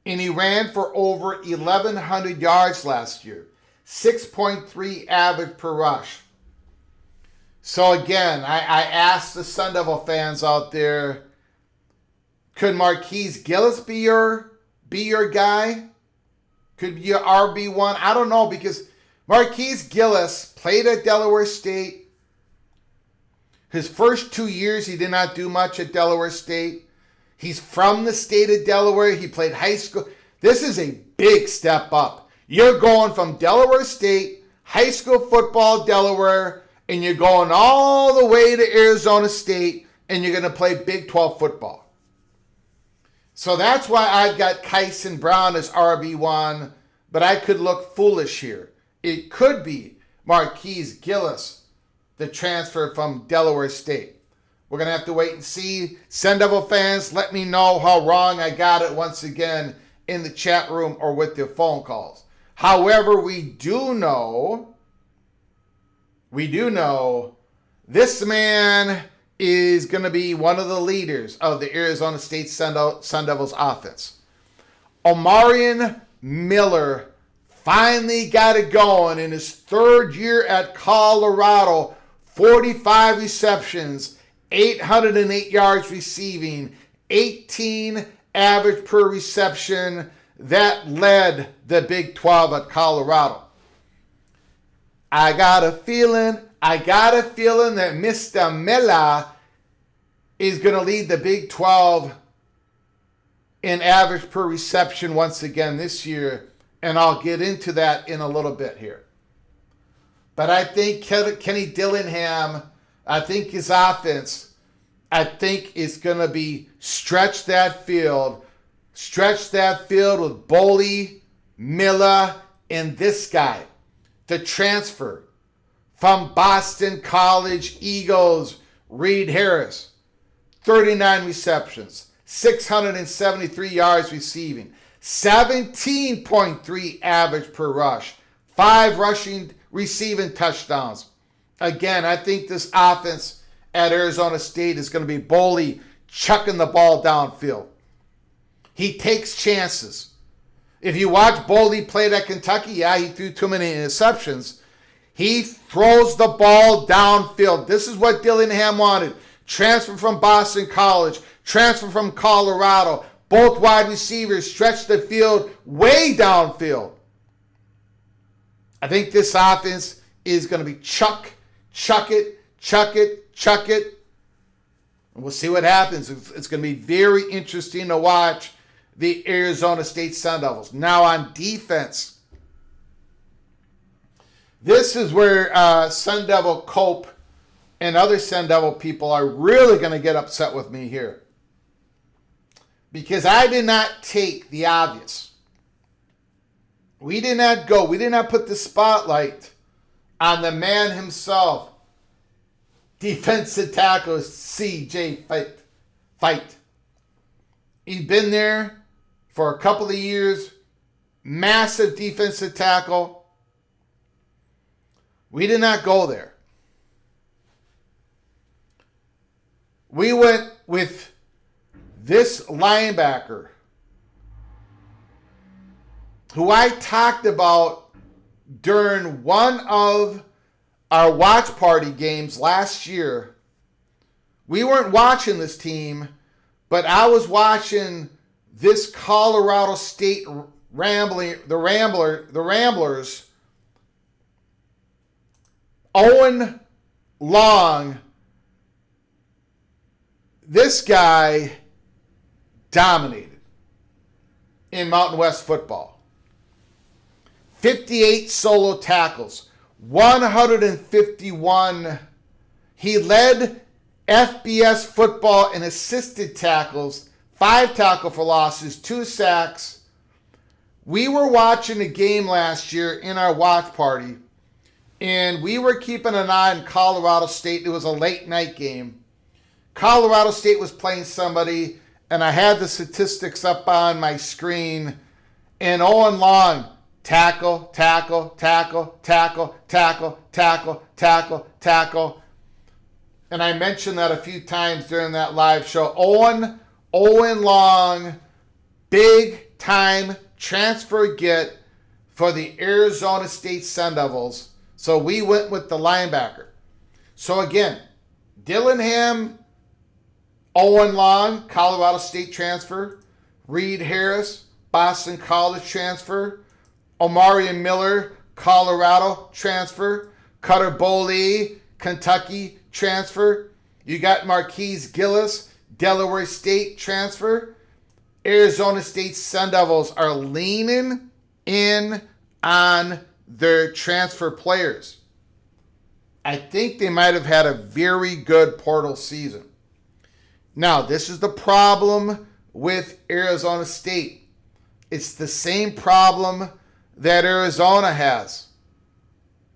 And he ran for over 1,100 yards last year. 6.3 average per rush. So again, I asked the Sun Devil fans out there, could Marquise Gillis be your guy? Could be your RB1? I don't know, because Marquise Gillis played at Delaware State. His first 2 years, he did not do much at Delaware State. He's from the state of Delaware. He played high school. This is a big step up. You're going from Delaware State, high school football, Delaware, and you're going all the way to Arizona State, and you're going to play Big 12 football. So that's why I've got Kyson Brown as RB1, but I could look foolish here. It could be Marquise Gillis, the transfer from Delaware State. We're going to have to wait and see. Sun Devil fans, let me know how wrong I got it once again in the chat room or with the phone calls. However, we do know this man is going to be one of the leaders of the Arizona State Sun Devils offense. Omarion Miller finally got it going in his third year at Colorado. 45 receptions, 808 yards receiving, 18 average per reception. That led the Big 12 at Colorado. I got a feeling that Mr. Miller is going to lead the Big 12 in average per reception once again this year, and I'll get into that in a little bit here. But I think Kenny Dillingham, I think his offense, is going to be stretch that field with Boley, Miller, and this guy, the transfer from Boston College Eagles, Reed Harris. 39 receptions, 673 yards receiving, 17.3 average per rush, 5 receiving touchdowns. Again, I think this offense at Arizona State is going to be Boley chucking the ball downfield. He takes chances. If you watch Boley play at Kentucky, he threw too many interceptions. He throws the ball downfield. This is what Dillingham wanted. Transfer from Boston College, transfer from Colorado. Both wide receivers stretch the field way downfield. I think this offense is going to be chuck it. And we'll see what happens. It's going to be very interesting to watch the Arizona State Sun Devils. Now on defense, this is where Sun Devil Cope and other Sun Devil people are really going to get upset with me here. Because I did not take the obvious. We did not put the spotlight on the man himself, defensive tackle C.J. Fight. He's been there for a couple of years, massive defensive tackle. We did not go there. We went with this linebacker who I talked about during one of our watch party games last year. We weren't watching this team, but I was watching this Colorado State Ramblers. Owen Long. This guy dominated in Mountain West football. 58 solo tackles, 151. He led FBS football in assisted tackles, 5 tackle for losses, 2 sacks. We were watching a game last year in our watch party, and we were keeping an eye on Colorado State. It was a late night game. Colorado State was playing somebody, and I had the statistics up on my screen, and Owen Long, tackle. And I mentioned that a few times during that live show. Owen Long, big time transfer get for the Arizona State Sun Devils. So we went with the linebacker. So again, Dillingham, Owen Long, Colorado State transfer. Reed Harris, Boston College transfer. Omarion Miller, Colorado transfer. Cutter Boley, Kentucky transfer. You got Marquise Gillis, Delaware State transfer. Arizona State Sun Devils are leaning in on their transfer players. I think they might have had a very good portal season. Now, this is the problem with Arizona State. It's the same problem that Arizona has.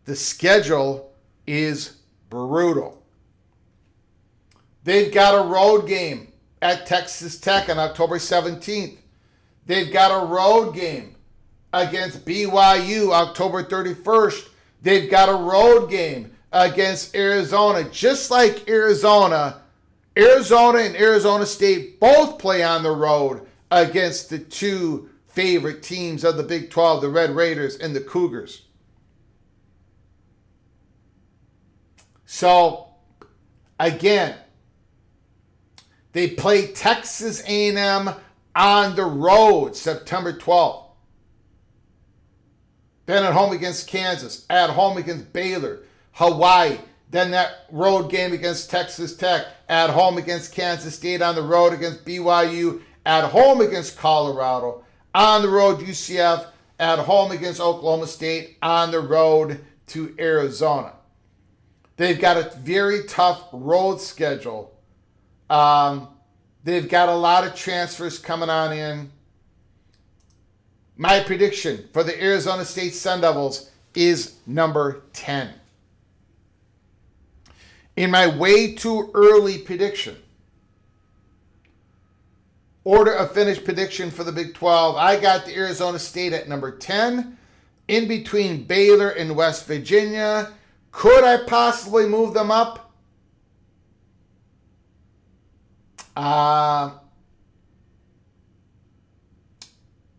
The schedule is brutal. They've got a road game at Texas Tech on October 17th. They've got a road game against BYU October 31st. They've got a road game against Arizona. Just like Arizona and Arizona State both play on the road against the two favorite teams of the Big 12, the Red Raiders and the Cougars. So, again, they play Texas A&M on the road September 12th. Then at home against Kansas, at home against Baylor, Hawaii. Then that road game against Texas Tech, at home against Kansas State, on the road against BYU, at home against Colorado, on the road UCF, at home against Oklahoma State, on the road to Arizona. They've got a very tough road schedule. They've got a lot of transfers coming on in. My prediction for the Arizona State Sun Devils is number 10. In my way too early prediction, order of finish prediction for the Big 12, I got the Arizona State at number 10, in between Baylor and West Virginia. Could I possibly move them up?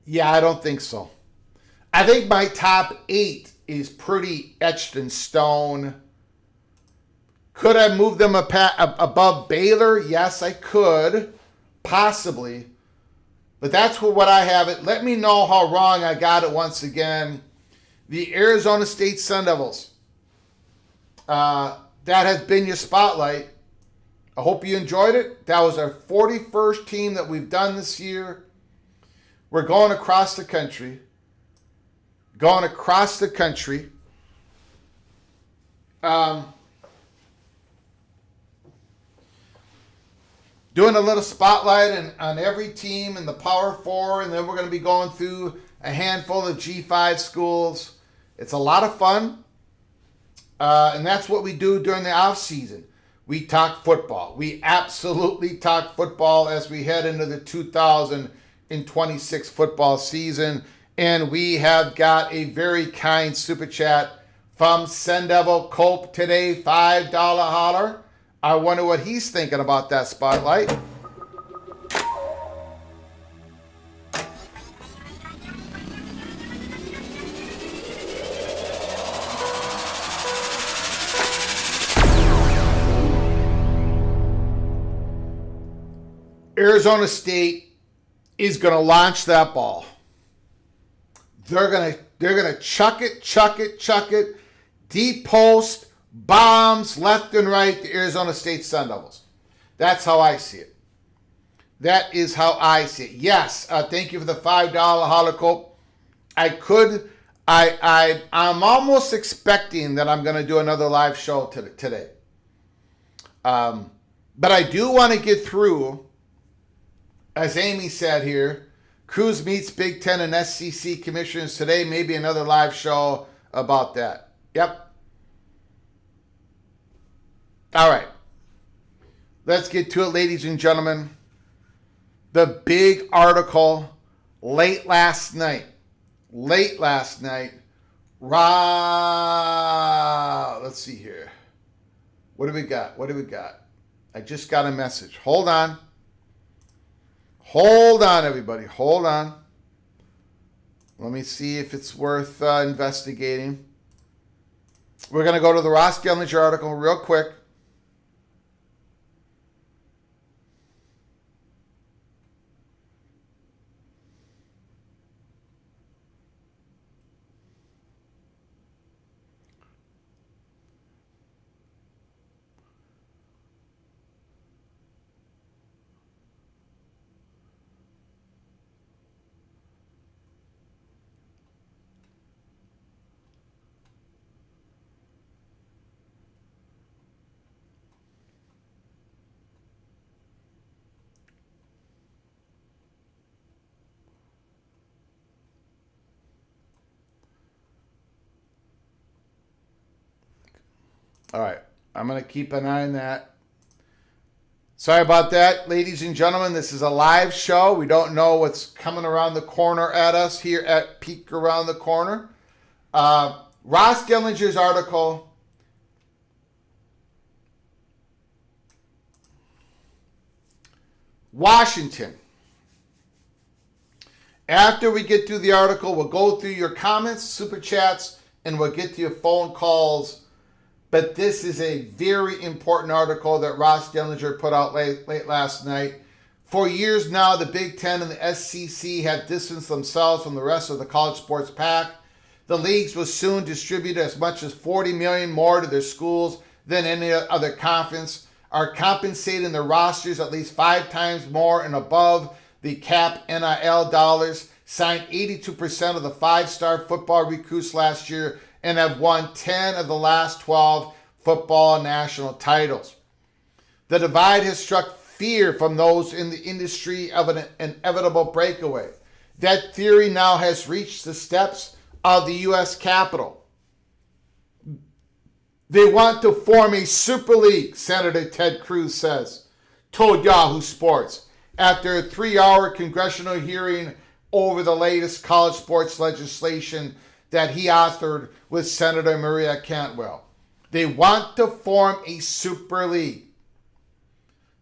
Yeah, I don't think so. I think my top 8 is pretty etched in stone. Could I move them above Baylor? Yes, I could. Possibly. But that's what I have it. Let me know how wrong I got it once again. The Arizona State Sun Devils. That has been your spotlight. I hope you enjoyed it. That was our 41st team that we've done this year. We're going across the country. Doing a little spotlight on every team in the Power 4, and then we're going to be going through a handful of G5 schools. It's a lot of fun, and that's what we do during the off season. We talk football. We absolutely talk football as we head into the 2026 football season, and we have got a very kind super chat from Sun Devil Cope today, $5 holler. I wonder what he's thinking about that spotlight. Arizona State is going to launch that ball. They're going to chuck it, deep post, bombs left and right to Arizona State Sun Devils. That's how I see it. That is how I see it. Yes, thank you for the $5 holocaust. I'm almost expecting that I'm going to do another live show today. But I do want to get through, as Amy said here, Cruz meets Big Ten and SEC commissioners today. Maybe another live show about that. Yep. All right. Let's get to it, ladies and gentlemen. The big article late last night. Let's see here. What do we got? I just got a message. Hold on, everybody. Hold on. Let me see if it's worth investigating. We're going to go to the Ross Gellinger article real quick. All right, I'm going to keep an eye on that. Sorry about that, ladies and gentlemen. This is a live show. We don't know what's coming around the corner at us here at Peek Around the Corner. Ross Gellinger's article. Washington. After we get through the article, we'll go through your comments, super chats, and we'll get to your phone calls. But this is a very important article that Ross Gellinger put out late last night. For years now, the Big Ten and the SEC have distanced themselves from the rest of the college sports pack. The leagues will soon distribute as much as $40 million more to their schools than any other conference, are compensating their rosters at least 5 times more and above the cap NIL dollars, signed 82% of the 5-star football recruits last year, and have won 10 of the last 12 football national titles. The divide has struck fear from those in the industry of an inevitable breakaway. That theory now has reached the steps of the U.S. Capitol. They want to form a super league, Senator Ted Cruz told Yahoo Sports after a 3-hour congressional hearing over the latest college sports legislation that he authored with Senator Maria Cantwell. They want to form a super league.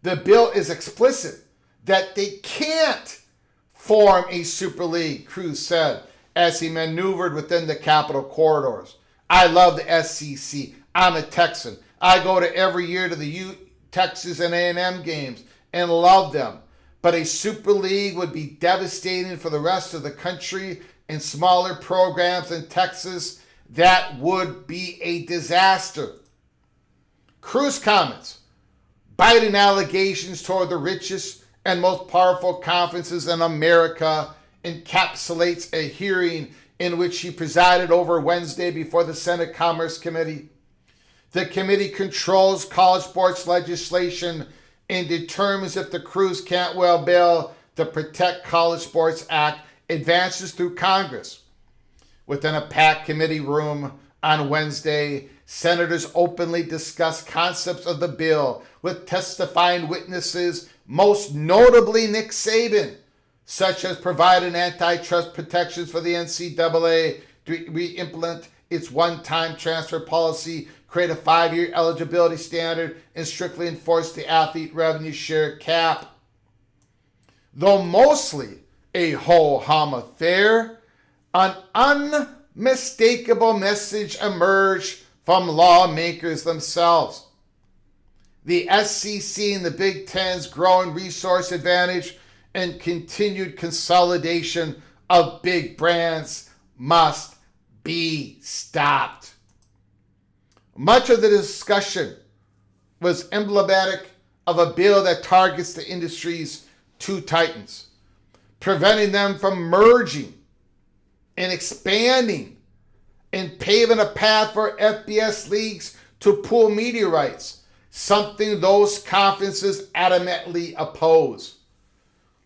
The bill is explicit that they can't form a super league, Cruz said as he maneuvered within the Capitol corridors. I love the SEC. I'm a Texan. I go to every year to the Texas and A&M games and love them. But a super league would be devastating for the rest of the country and smaller programs in Texas. That would be a disaster. Cruz comments, biting allegations toward the richest and most powerful conferences in America encapsulates a hearing in which he presided over Wednesday before the Senate Commerce Committee. The committee controls college sports legislation and determines if the Cruz-Cantwell bill, the Protect College Sports Act, advances through Congress. Within a packed committee room on Wednesday, senators openly discussed concepts of the bill with testifying witnesses, most notably Nick Saban, such as providing antitrust protections for the NCAA to re-implement its one-time transfer policy, create a 5-year eligibility standard, and strictly enforce the athlete revenue share cap. Though mostly a ho-hum affair, an unmistakable message emerged from lawmakers themselves. The SEC and the Big Ten's growing resource advantage and continued consolidation of big brands must be stopped. Much of the discussion was emblematic of a bill that targets the industry's 2 titans, preventing them from merging and expanding and paving a path for FBS leagues to pool media rights, something those conferences adamantly oppose.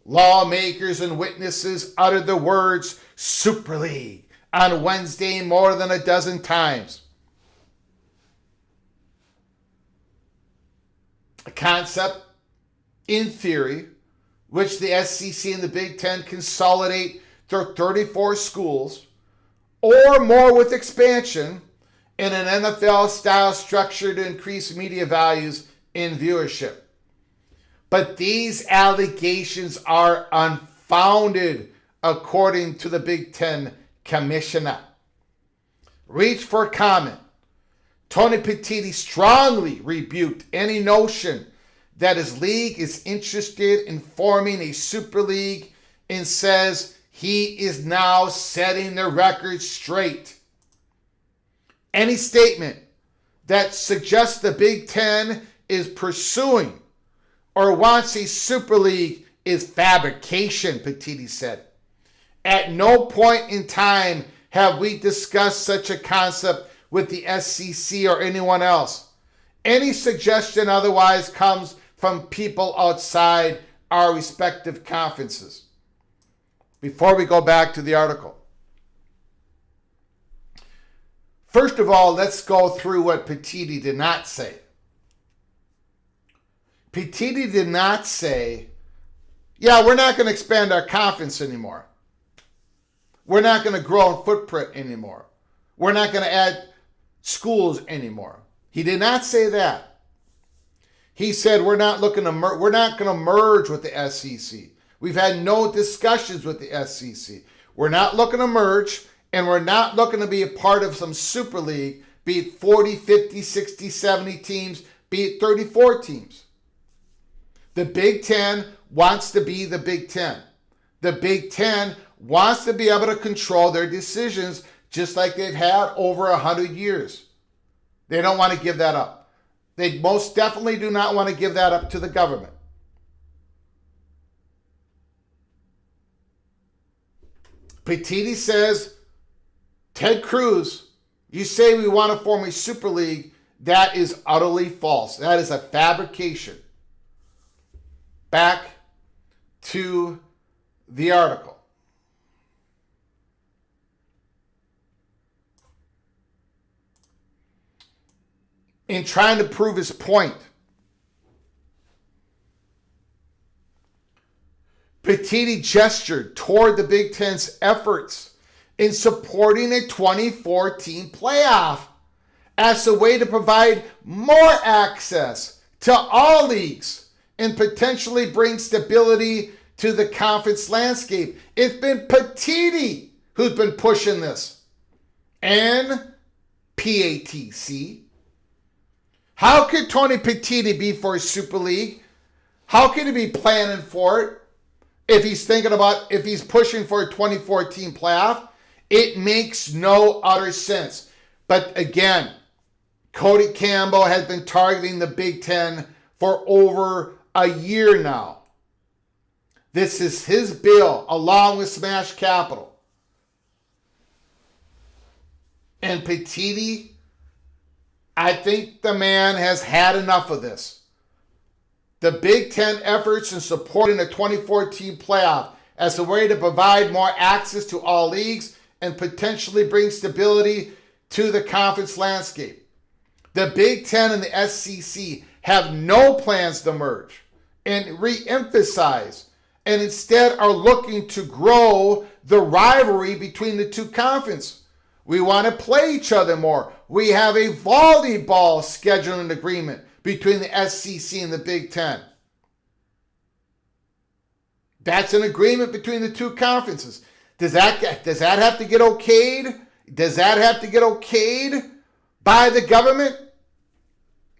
Lawmakers and witnesses uttered the words Super League on Wednesday more than a dozen times. A concept, in theory, which the SEC and the Big Ten consolidate their 34 schools or more with expansion in an NFL-style structure to increase media values and viewership. But these allegations are unfounded, according to the Big Ten commissioner. Reach for comment. Tony Petitti strongly rebuked any notion that his league is interested in forming a super league and says he is now setting the record straight. Any statement that suggests the Big Ten is pursuing or wants a super league is fabrication, Petitti said. At no point in time have we discussed such a concept with the SEC or anyone else. Any suggestion otherwise comes from people outside our respective conferences. Before we go back to the article, first of all, let's go through what Petitti did not say. Petitti did not say, yeah, we're not going to expand our conference anymore. We're not going to grow in footprint anymore. We're not going to add schools anymore. He did not say that. He said we're not going to merge with the SEC. We've had no discussions with the SEC. We're not looking to merge, and we're not looking to be a part of some super league, be it 40, 50, 60, 70 teams, be it 34 teams. The Big Ten wants to be the Big Ten. The Big Ten wants to be able to control their decisions just like they've had over 100 years. They don't want to give that up. They most definitely do not want to give that up to the government. Petitti says, Ted Cruz, you say we want to form a super league. That is utterly false. That is a fabrication. Back to the article. In trying to prove his point, Petitti gestured toward the Big Ten's efforts in supporting a 2014 playoff as a way to provide more access to all leagues and potentially bring stability to the conference landscape. It's been Petitti who's been pushing this. And PATC. How could Tony Petitti be for a Super League? How could he be planning for it if he's pushing for a 2014 playoff? It makes no utter sense. But again, Cody Campbell has been targeting the Big Ten for over a year now. This is his bill, along with Smash Capital. And Petitti, I think the man has had enough of this. The Big Ten efforts in supporting the 2014 playoff as a way to provide more access to all leagues and potentially bring stability to the conference landscape. The Big Ten and the SEC have no plans to merge and re-emphasize, and instead are looking to grow the rivalry between the two conferences. We want to play each other more. We have a volleyball scheduling agreement between the SEC and the Big Ten. That's an agreement between the two conferences. Does that have to get okayed? Does that have to get okayed by the government?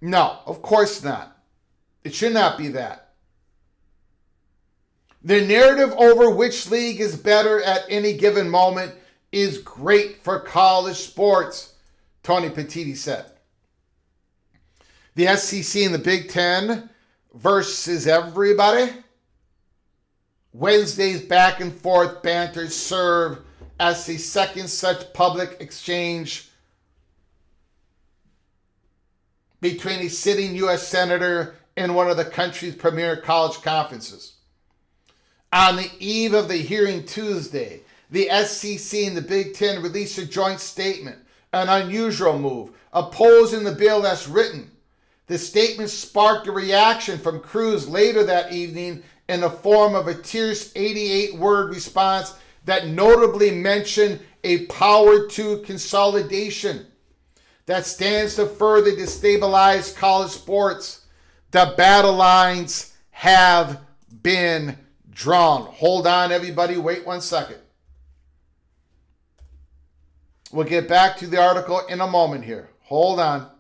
No, of course not. It should not be that. The narrative over which league is better at any given moment is great for college sports, Tony Petitti said. The SEC and the Big Ten versus everybody. Wednesday's back and forth banter serve as the second such public exchange between a sitting U.S. senator and one of the country's premier college conferences. On the eve of the hearing Tuesday, the SEC and the Big Ten released a joint statement, an unusual move, opposing the bill as written. The statement sparked a reaction from Cruz later that evening in the form of a terse 88-word response that notably mentioned a power to consolidation that stands to further destabilize college sports. The battle lines have been drawn. Hold on, everybody. Wait 1 second. We'll get back to the article in a moment here. Hold on.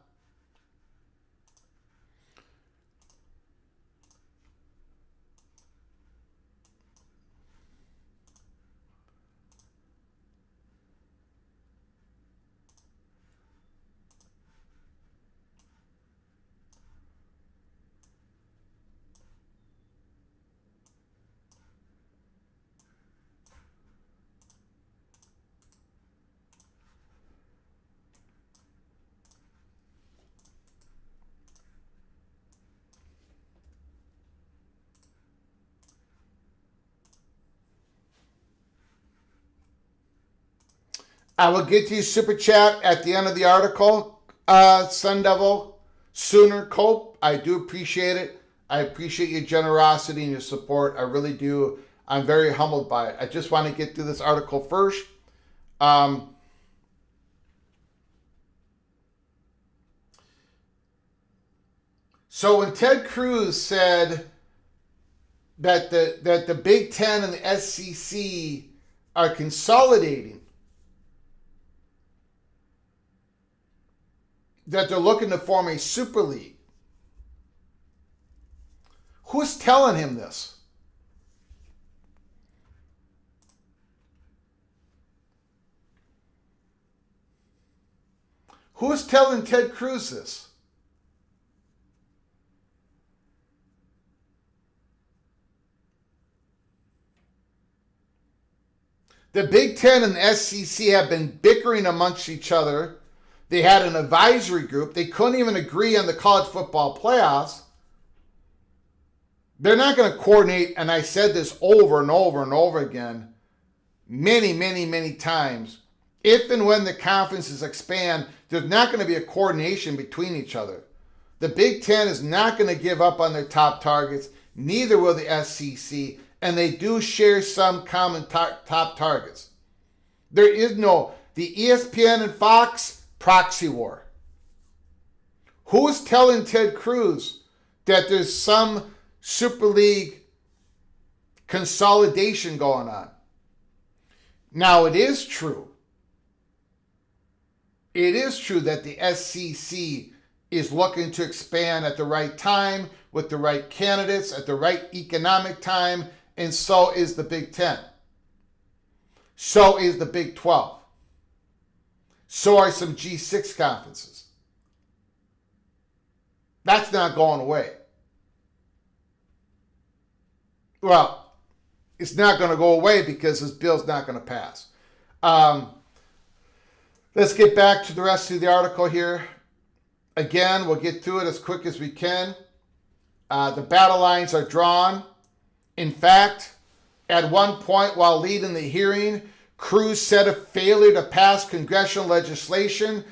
I will get to you super chat at the end of the article. Sun Devil, Sooner Cope, I do appreciate it. I appreciate your generosity and your support. I really do. I'm very humbled by it. I just want to get through this article first. So when Ted Cruz said that the Big Ten and the SEC are consolidating, that they're looking to form a super league, who's telling him this? Who's telling Ted Cruz this? The Big Ten and the SEC have been bickering amongst each other. They had an advisory group. They couldn't even agree on the college football playoffs. They're not going to coordinate, and I said this over and over and over again, many times. If and when the conferences expand, there's not going to be a coordination between each other. The Big Ten is not going to give up on their top targets. Neither will the SEC, and they do share some common top targets. There is no, the ESPN and Fox, proxy war. Who is telling Ted Cruz that there's some Super League consolidation going on? Now, it is true. It is true that the SEC is looking to expand at the right time, with the right candidates, at the right economic time, and so is the Big Ten. So is the Big 12. So are some G6 conferences. That's not going away. Well, it's not going to go away because this bill's not going to pass. Let's get back to the rest of the article here. Again, we'll get through it as quick as we can. The battle lines are drawn. In fact, at one point while leading the hearing, Cruz said a failure to pass congressional legislation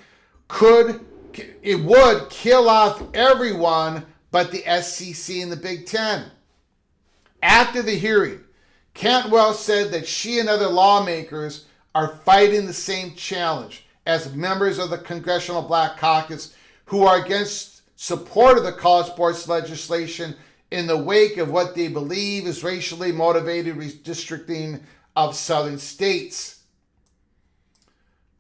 would kill off everyone but the SEC and the Big Ten. After the hearing, Cantwell said that she and other lawmakers are fighting the same challenge as members of the Congressional Black Caucus who are against support of the college sports legislation in the wake of what they believe is racially motivated redistricting of southern states.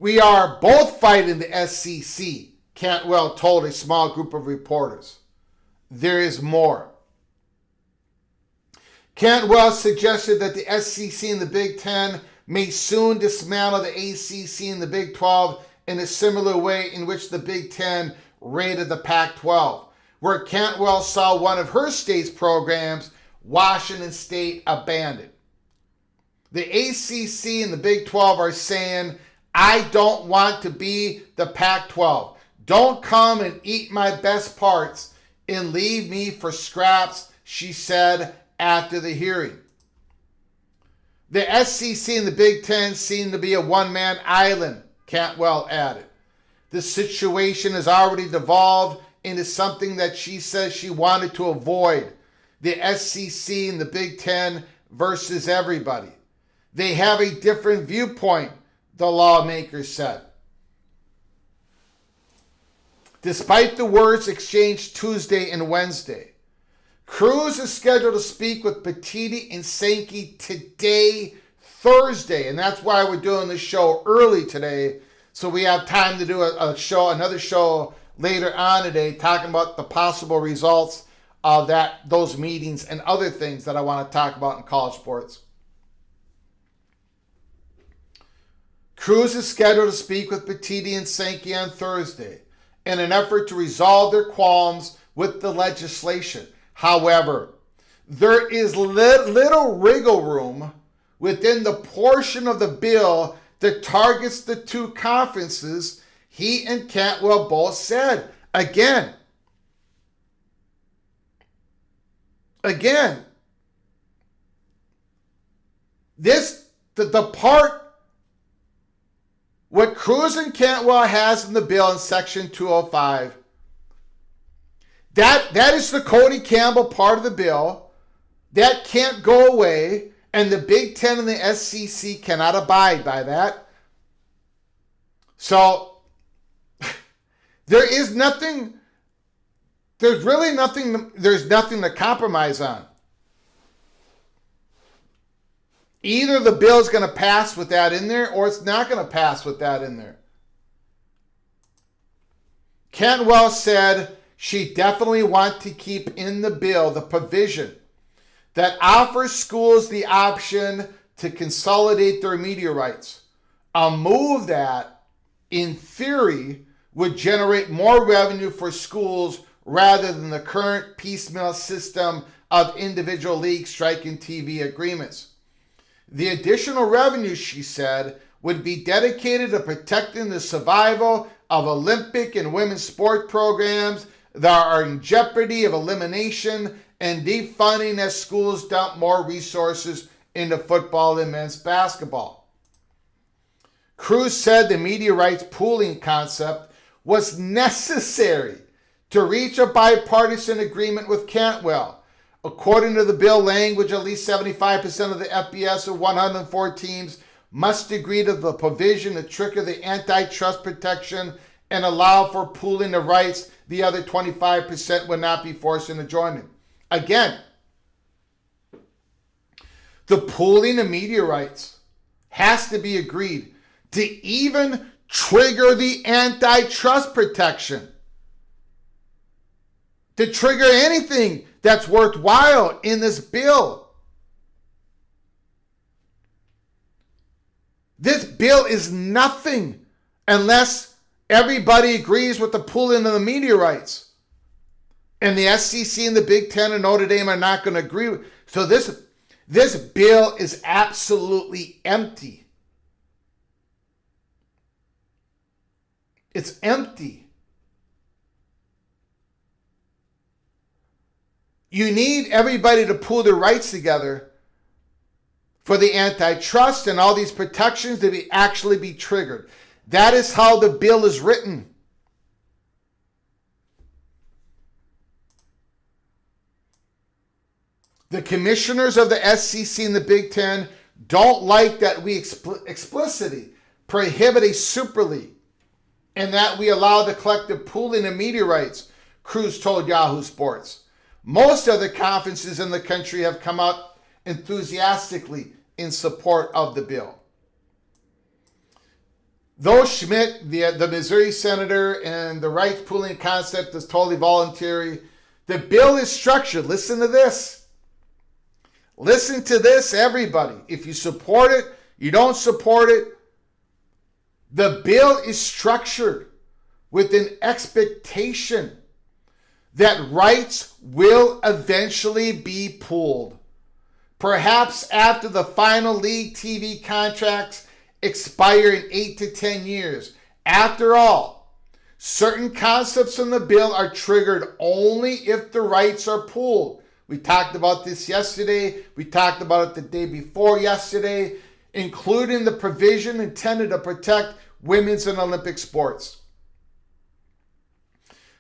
We are both fighting the SEC, Cantwell told a small group of reporters. There is more. Cantwell suggested that the SEC and the Big Ten may soon dismantle the ACC and the Big 12 in a similar way in which the Big Ten raided the Pac-12, where Cantwell saw one of her state's programs, Washington State, abandoned. The ACC and the Big 12 are saying, I don't want to be the Pac-12. Don't come and eat my best parts and leave me for scraps, she said after the hearing. The SEC and the Big Ten seem to be a one-man island, Cantwell added. The situation has already devolved into something that she says she wanted to avoid. The SEC and the Big Ten versus everybody. They have a different viewpoint, the lawmakers said. Despite the words exchanged Tuesday and Wednesday, Cruz is scheduled to speak with Petiti and Sankey today, Thursday, and that's why we're doing this show early today, so we have time to do another show later on today, talking about the possible results of those meetings and other things that I want to talk about in college sports. Cruz is scheduled to speak with Petiti and Sankey on Thursday in an effort to resolve their qualms with the legislation. However, there is little wiggle room within the portion of the bill that targets the two conferences, he and Cantwell both said. Again, the part what Cruz and Cantwell has in the bill in Section 205, that is the Cody Campbell part of the bill. That can't go away, and the Big Ten and the SEC cannot abide by that. So, there's nothing to compromise on. Either the bill is going to pass with that in there, or it's not going to pass with that in there. Cantwell said she definitely wants to keep in the bill the provision that offers schools the option to consolidate their media rights. A move that, in theory, would generate more revenue for schools rather than the current piecemeal system of individual leagues striking TV agreements. The additional revenue, she said, would be dedicated to protecting the survival of Olympic and women's sport programs that are in jeopardy of elimination and defunding as schools dump more resources into football and men's basketball. Cruz said the media rights pooling concept was necessary to reach a bipartisan agreement with Cantwell. According to the bill language, at least 75% of the FBS of 104 teams must agree to the provision to trigger the antitrust protection and allow for pooling the rights. The other 25% would not be forced into joining. Again, the pooling of media rights has to be agreed to even trigger the antitrust protection. To trigger anything that's worthwhile in this bill. This bill is nothing unless everybody agrees with the pooling of the media rights. And the SEC and the Big Ten and Notre Dame are not going to agree. So this bill is absolutely empty. It's empty. You need everybody to pool their rights together for the antitrust and all these protections to actually be triggered. That is how the bill is written. The commissioners of the SEC and the Big Ten don't like that we explicitly prohibit a super league and that we allow the collective pooling of media rights, Cruz told Yahoo Sports. Most other conferences in the country have come out enthusiastically in support of the bill. Though Schmidt, the Missouri senator, and the rights pooling concept is totally voluntary, the bill is structured. Listen to this. Listen to this, everybody. If you support it, you don't support it. The bill is structured with an expectation that rights will eventually be pooled. Perhaps after the final league TV contracts expire in 8 to 10 years. After all, certain concepts in the bill are triggered only if the rights are pooled. We talked about this yesterday. We talked about it the day before yesterday, including the provision intended to protect women's and Olympic sports.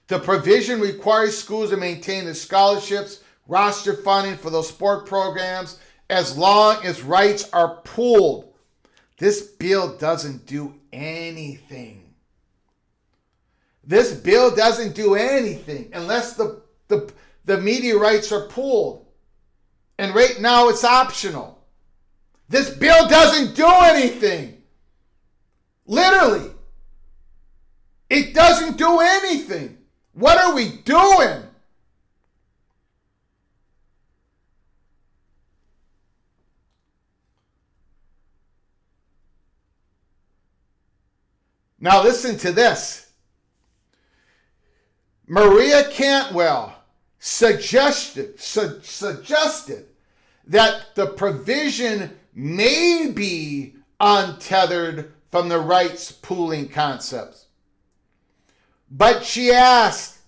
The provision requires schools to maintain the scholarships, roster funding for those sport programs as long as rights are pooled. This bill doesn't do anything. This bill doesn't do anything unless the the media rights are pooled. And right now it's optional. This bill doesn't do anything. Literally. It doesn't do anything. What are we doing? Now listen to this. Maria Cantwell suggested that the provision may be untethered from the rights pooling concepts. But she asked,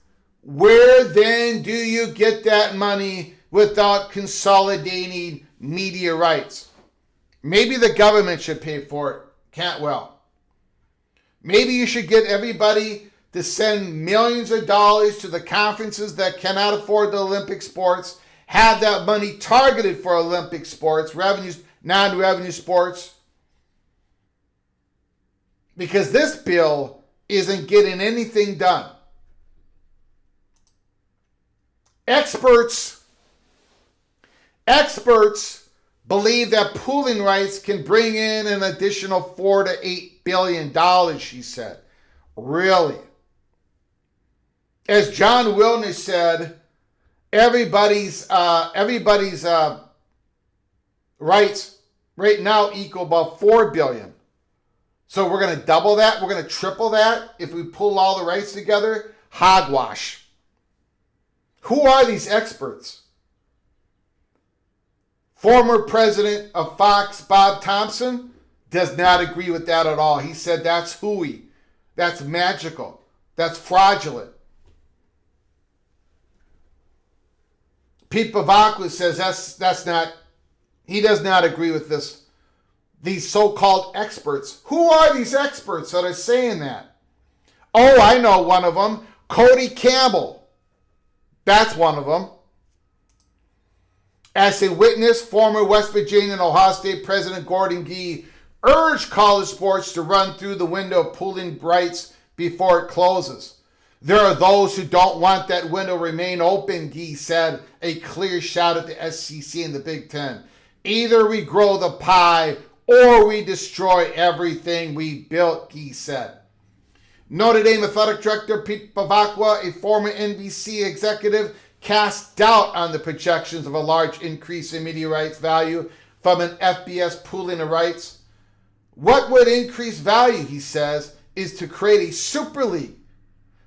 where then do you get that money without consolidating media rights? Maybe the government should pay for it. Cantwell. Maybe you should get everybody to send millions of dollars to the conferences that cannot afford the Olympic sports, have that money targeted for Olympic sports, revenues, non-revenue sports. Because this bill isn't getting anything done. Experts believe that pooling rights can bring in an additional $4 to $8 billion, she said. Really? As John Wilderness said, everybody's rights right now equal about $4 billion. So we're going to double that. We're going to triple that if we pull all the rights together. Hogwash. Who are these experts? Former president of Fox, Bob Thompson, does not agree with that at all. He said that's hooey. That's magical. That's fraudulent. Pete Bavacqua says that's not, he does not agree with this. These so-called experts. Who are these experts that are saying that? Oh, I know one of them. Cody Campbell. That's one of them. As a witness, former West Virginia and Ohio State President Gordon Gee urged college sports to run through the window of pooling rights before it closes. There are those who don't want that window remain open, Gee said, a clear shot at the SEC and the Big Ten. Either we grow the pie or we destroy everything we built, Gee said. Notre Dame Athletic Director Pete Bavacqua, a former NBC executive, cast doubt on the projections of a large increase in media rights value from an FBS pooling of rights. What would increase value, he says, is to create a super league,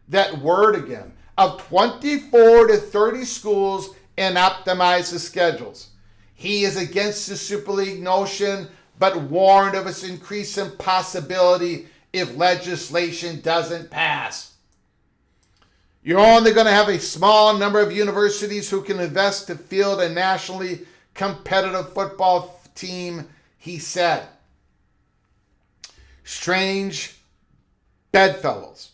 that word again, of 24 to 30 schools and optimize the schedules. He is against the super league notion, but warned of its increasing possibility if legislation doesn't pass. You're only going to have a small number of universities who can invest to field a nationally competitive football team, he said. Strange bedfellows.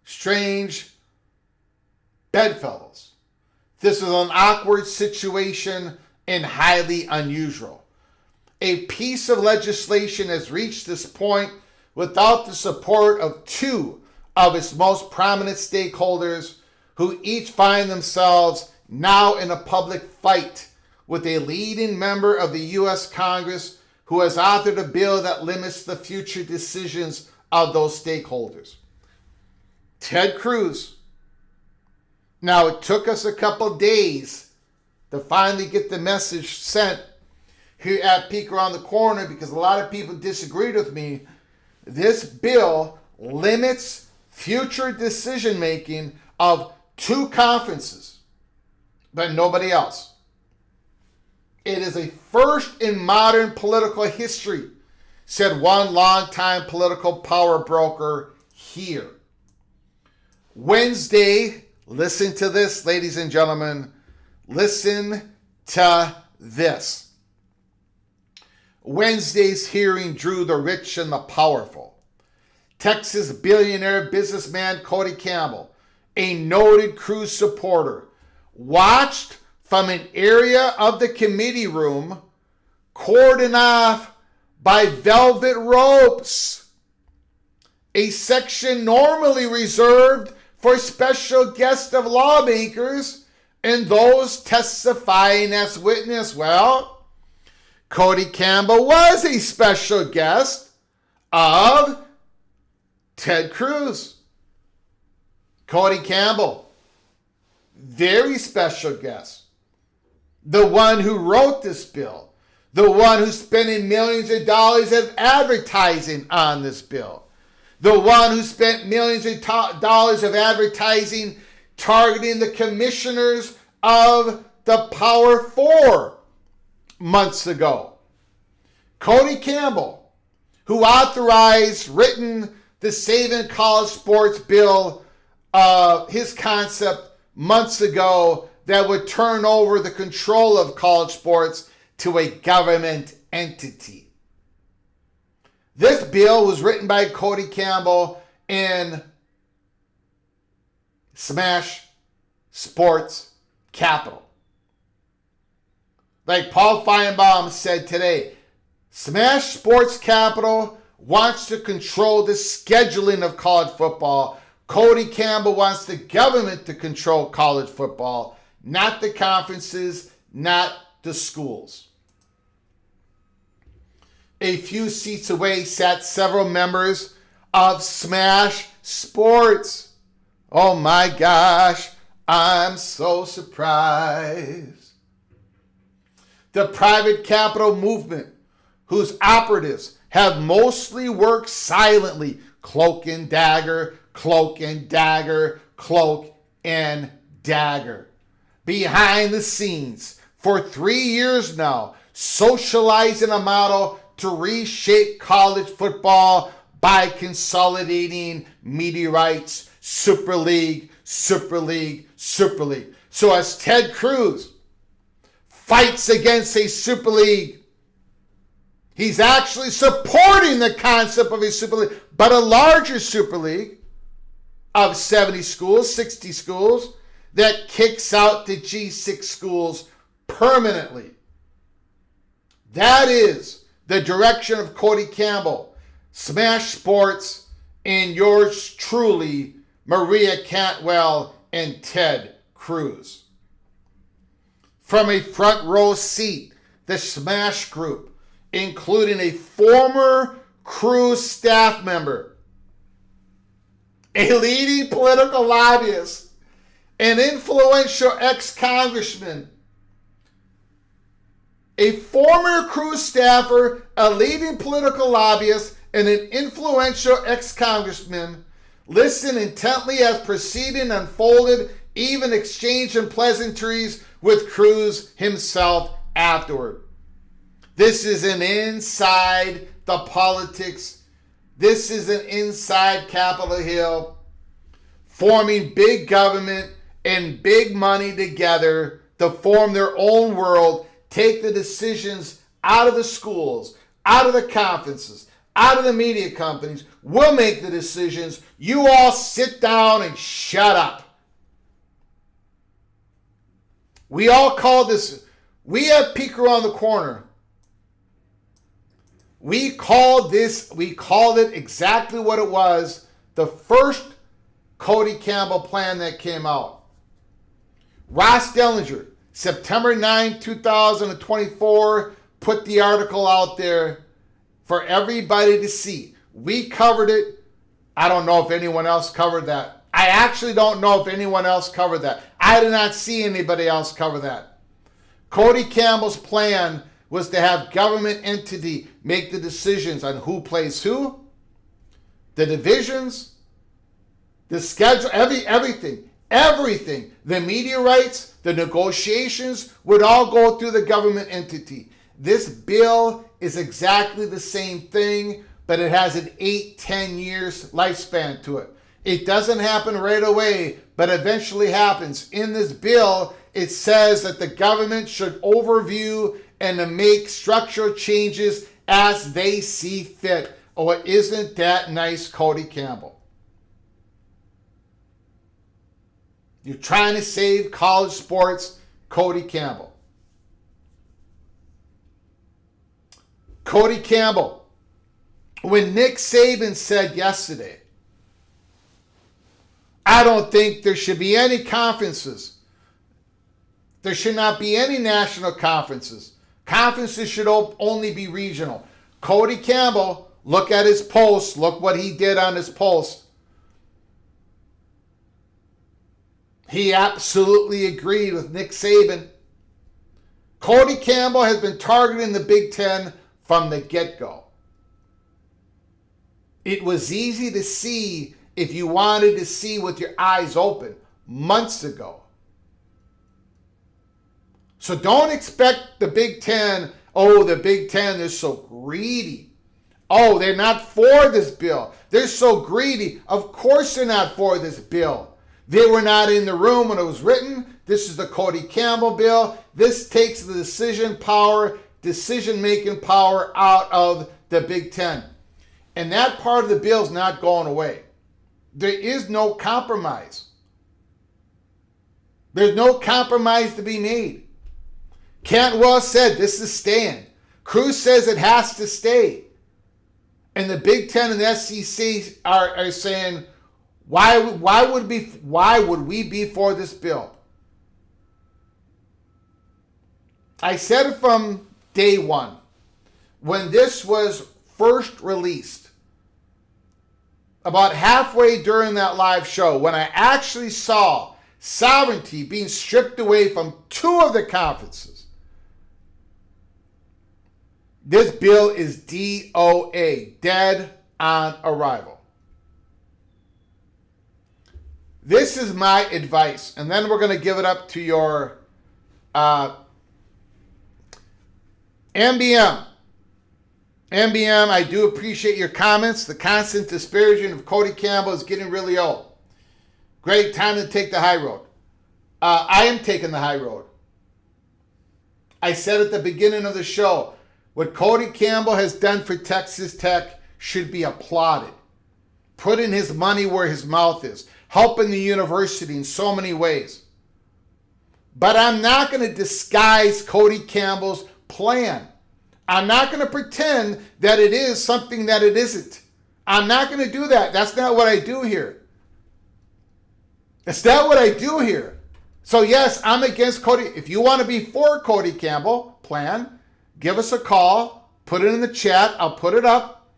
Strange bedfellows. This is an awkward situation and highly unusual. A piece of legislation has reached this point without the support of two of its most prominent stakeholders, who each find themselves now in a public fight with a leading member of the U.S. Congress who has authored a bill that limits the future decisions of those stakeholders. Ted Cruz. Now, it took us a couple days to finally get the message sent here at Peek Around the Corner, because a lot of people disagreed with me. This bill limits future decision making of two conferences, but nobody else. It is a first in modern political history, said one longtime political power broker here. Wednesday, listen to this, ladies and gentlemen. Listen to this. Wednesday's hearing drew the rich and the powerful. Texas billionaire businessman Cody Campbell, a noted Cruz supporter, watched from an area of the committee room cordoned off by velvet ropes. a section normally reserved for special guests of lawmakers and those testifying as witness. Well, Cody Campbell was a special guest of Ted Cruz. Cody Campbell, very special guest. The one who wrote this bill. The one who's spending millions of dollars of advertising on this bill. The one who spent millions of dollars of advertising targeting the commissioners of the Power 4 months ago. Cody Campbell, who written the Saving College Sports bill, his concept months ago that would turn over the control of college sports to a government entity. This bill was written by Cody Campbell in Smash Sports Capital. Like Paul Feinbaum said today, Smash Sports Capital wants to control the scheduling of college football. Cody Campbell wants the government to control college football, not the conferences, not the schools. A few seats away sat several members of Smash Sports. Oh my gosh, I'm so surprised. The private capital movement, whose operatives have mostly worked silently, cloak and dagger, cloak and dagger, cloak and dagger. Behind the scenes for 3 years now, socializing a model to reshape college football by consolidating media rights, Super League, Super League, Super League. So as Ted Cruz fights against a Super League, he's actually supporting the concept of a Super League, but a larger Super League of 70 schools, 60 schools, that kicks out the G6 schools permanently. That is the direction of Cody Campbell, Smash Sports, and yours truly, Maria Cantwell and Ted Cruz. From a front row seat, the Smash Group, including a former Cruz staff member, a leading political lobbyist, an influential ex-congressman, a former Cruz staffer, a leading political lobbyist, and an influential ex-congressman, listen intently as proceeding unfolded, even exchanging pleasantries with Cruz himself afterward. This is an inside the politics. This is an inside Capitol Hill, forming big government and big money together to form their own world, take the decisions out of the schools, out of the conferences, out of the media companies. We'll make the decisions. You all sit down and shut up. We all call this, we at Peek Around the Corner, we called it exactly what it was, the first Cody Campbell plan that came out. Ross Dellinger, September 9, 2024, put the article out there for everybody to see. We covered it. I don't know if anyone else covered that. I actually don't know if anyone else covered that. I did not see anybody else cover that. Cody Campbell's plan was to have government entity make the decisions on who plays who, the divisions, the schedule, everything. The media rights, the negotiations would all go through the government entity. This bill is exactly the same thing, but it has an 8-10 years lifespan to it. It doesn't happen right away, but eventually happens. In this bill, it says that the government should overview and to make structural changes as they see fit. Oh, isn't that nice, Cody Campbell? You're trying to save college sports, Cody Campbell. Cody Campbell, when Nick Saban said yesterday I don't think there should be any conferences. There should not be any national conferences. Conferences should only be regional. Cody Campbell, look at his post. Look what he did on his post. He absolutely agreed with Nick Saban. Cody Campbell has been targeting the Big Ten from the get-go. It was easy to see if you wanted to see with your eyes open months ago. So don't expect the Big Ten, the Big Ten is so greedy. Oh, they're not for this bill. They're so greedy. Of course they're not for this bill. They were not in the room when it was written. This is the Cody Campbell bill. This takes the decision-making power out of the Big Ten. And that part of the bill is not going away. There is no compromise. There's no compromise to be made. Cantwell said this is staying. Cruz says it has to stay. And the Big Ten and the SEC are saying, why would we be for this bill? I said it from day one. When this was first released, about halfway during that live show, when I actually saw sovereignty being stripped away from two of the conferences, this bill is DOA, dead on arrival. This is my advice, and then we're going to give it up to your MBM. MBM, I do appreciate your comments. The constant disparaging of Cody Campbell is getting really old. Great time to take the high road. I am taking the high road. I said at the beginning of the show, what Cody Campbell has done for Texas Tech should be applauded. Putting his money where his mouth is. Helping the university in so many ways. But I'm not going to disguise Cody Campbell's plan. I'm not going to pretend that it is something that it isn't. I'm not going to do that. That's not what I do here. That's not what I do here. So yes, I'm against Cody. If you want to be for Cody Campbell plan, give us a call. Put it in the chat. I'll put it up.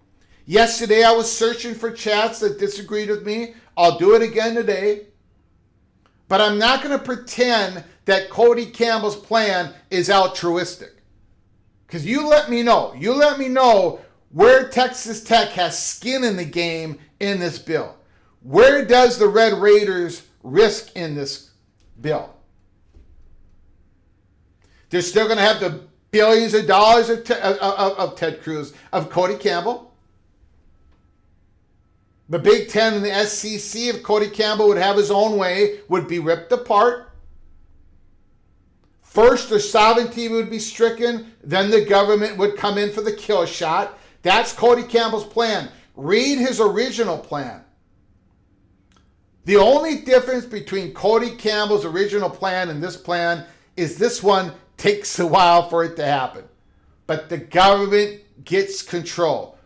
Yesterday I was searching for chats that disagreed with me. I'll do it again today. But I'm not going to pretend that Cody Campbell's plan is altruistic. Because you let me know. You let me know where Texas Tech has skin in the game in this bill. Where does the Red Raiders risk in this bill? They're still going to have the billions of dollars of Ted Cruz, of Cody Campbell. The Big Ten and the SEC, if Cody Campbell would have his own way, would be ripped apart. First, their sovereignty would be stricken. Then the government would come in for the kill shot. That's Cody Campbell's plan. Read his original plan. The only difference between Cody Campbell's original plan and this plan is this one takes a while for it to happen. But the government gets control.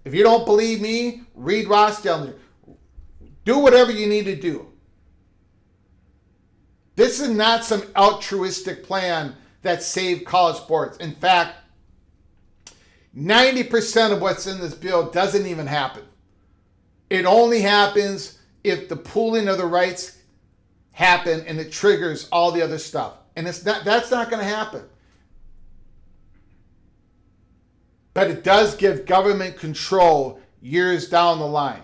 If you don't believe me, read Ross Dellinger. Do whatever you need to do. This is not some altruistic plan that saved college sports. In fact, 90% of what's in this bill doesn't even happen. It only happens if the pooling of the rights happen and it triggers all the other stuff. And that's not going to happen. But it does give government control years down the line.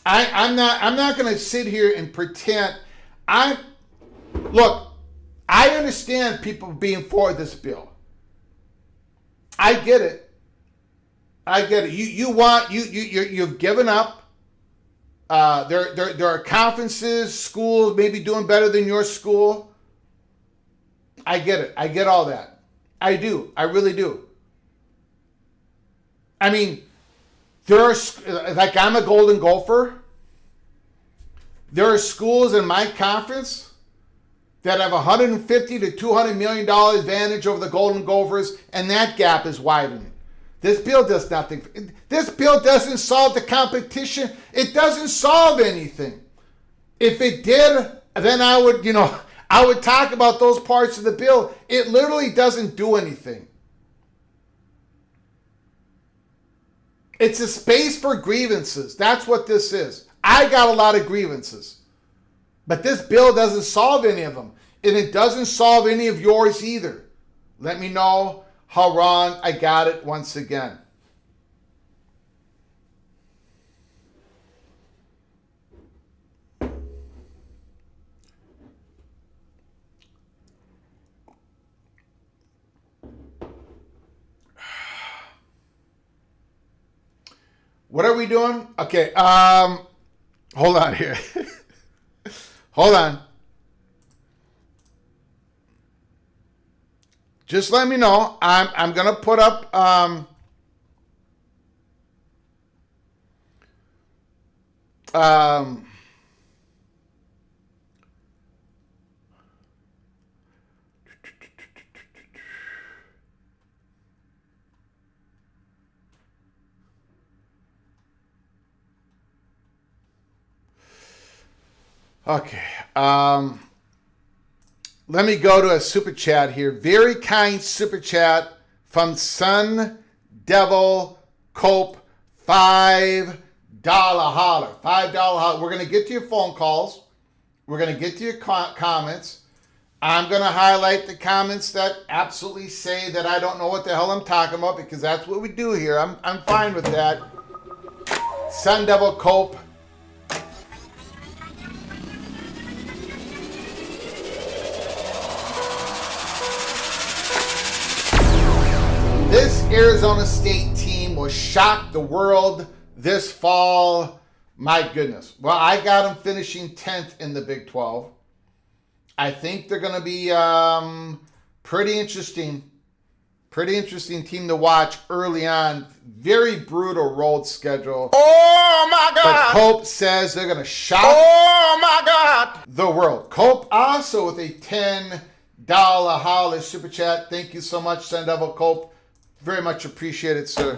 I'm not going to sit here and pretend. Look, I understand people being for this bill. I get it. You've given up. There are conferences, schools maybe doing better than your school. I get it. I get all that. I do. I really do. I mean, like I'm a Golden Gopher. There are schools in my conference that have $150 to $200 million advantage over the Golden Gophers, and that gap is widening. This bill does nothing. This bill doesn't solve the competition. It doesn't solve anything. If it did, then I would talk about those parts of the bill. It literally doesn't do anything. It's a space for grievances. That's what this is. I got a lot of grievances. But this bill doesn't solve any of them. And it doesn't solve any of yours either. Let me know how wrong I got it once again. What are we doing? Okay, hold on here. Hold on. Just let me know. I'm gonna put up okay. Let me go to a super chat here. Very kind super chat from Sun Devil Cope. $5 holler. $5 holler. We're going to get to your phone calls. We're going to get to your comments. I'm going to highlight the comments that absolutely say that I don't know what the hell I'm talking about, because that's what we do here. I'm fine with that. Sun Devil Cope. This Arizona State team will shock the world this fall. My goodness. Well, I got them finishing 10th in the Big 12. I think they're going to be pretty interesting. Pretty interesting team to watch early on. Very brutal road schedule.
Oh my God!
But Cope says they're going to shock the world. Cope also with a $10 holler super chat. Thank you so much, Sun Devil Cope. Very much appreciated, sir.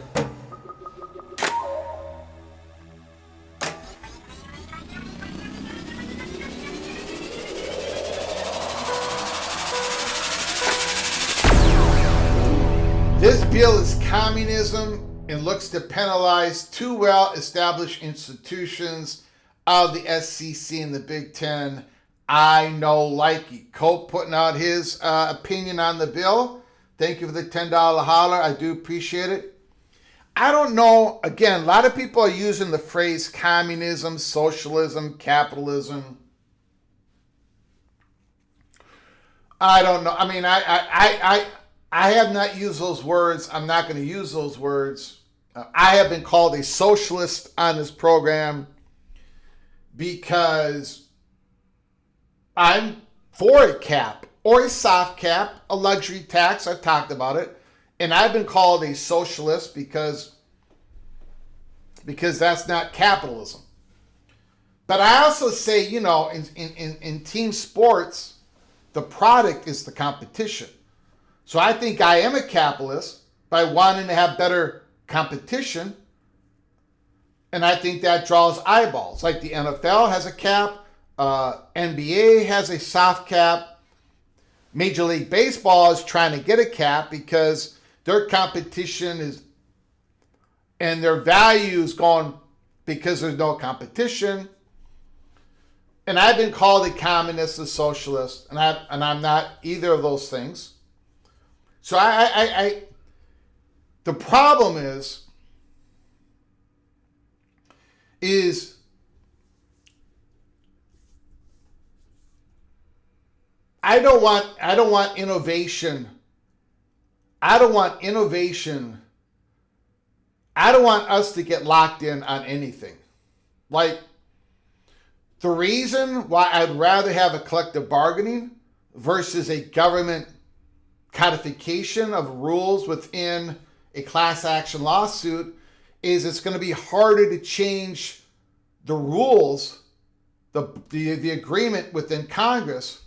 This bill is communism and looks to penalize two well-established institutions of the SEC and the Big Ten. I know likey. Cope putting out his opinion on the bill. Thank you for the $10 holler. I do appreciate it. I don't know. Again, a lot of people are using the phrase communism, socialism, capitalism. I don't know. I mean, I have not used those words. I'm not going to use those words. I have been called a socialist on this program because I'm for a cap. Or a soft cap, a luxury tax. I've talked about it. And I've been called a socialist because that's not capitalism. But I also say, in team sports, the product is the competition. So I think I am a capitalist by wanting to have better competition. And I think that draws eyeballs. Like the NFL has a cap. NBA has a soft cap. Major League Baseball is trying to get a cap because their competition is, and their value is going because there's no competition. And I've been called a communist, a socialist, and I'm not either of those things. So the problem is I don't want innovation. I don't want innovation. I don't want us to get locked in on anything. Like, the reason why I'd rather have a collective bargaining versus a government codification of rules within a class action lawsuit is it's going to be harder to change the rules, the agreement within Congress.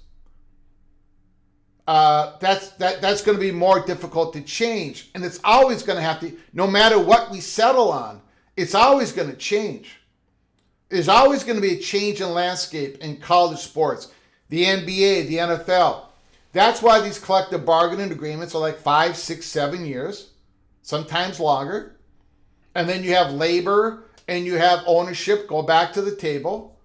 that's going to be more difficult to change. And it's always going to have to, no matter what we settle on, it's always going to change. There's always going to be a change in landscape in college sports, the NBA, the NFL. That's why these collective bargaining agreements are like 5, 6, 7 years, sometimes longer. And then you have labor and you have ownership go back to the table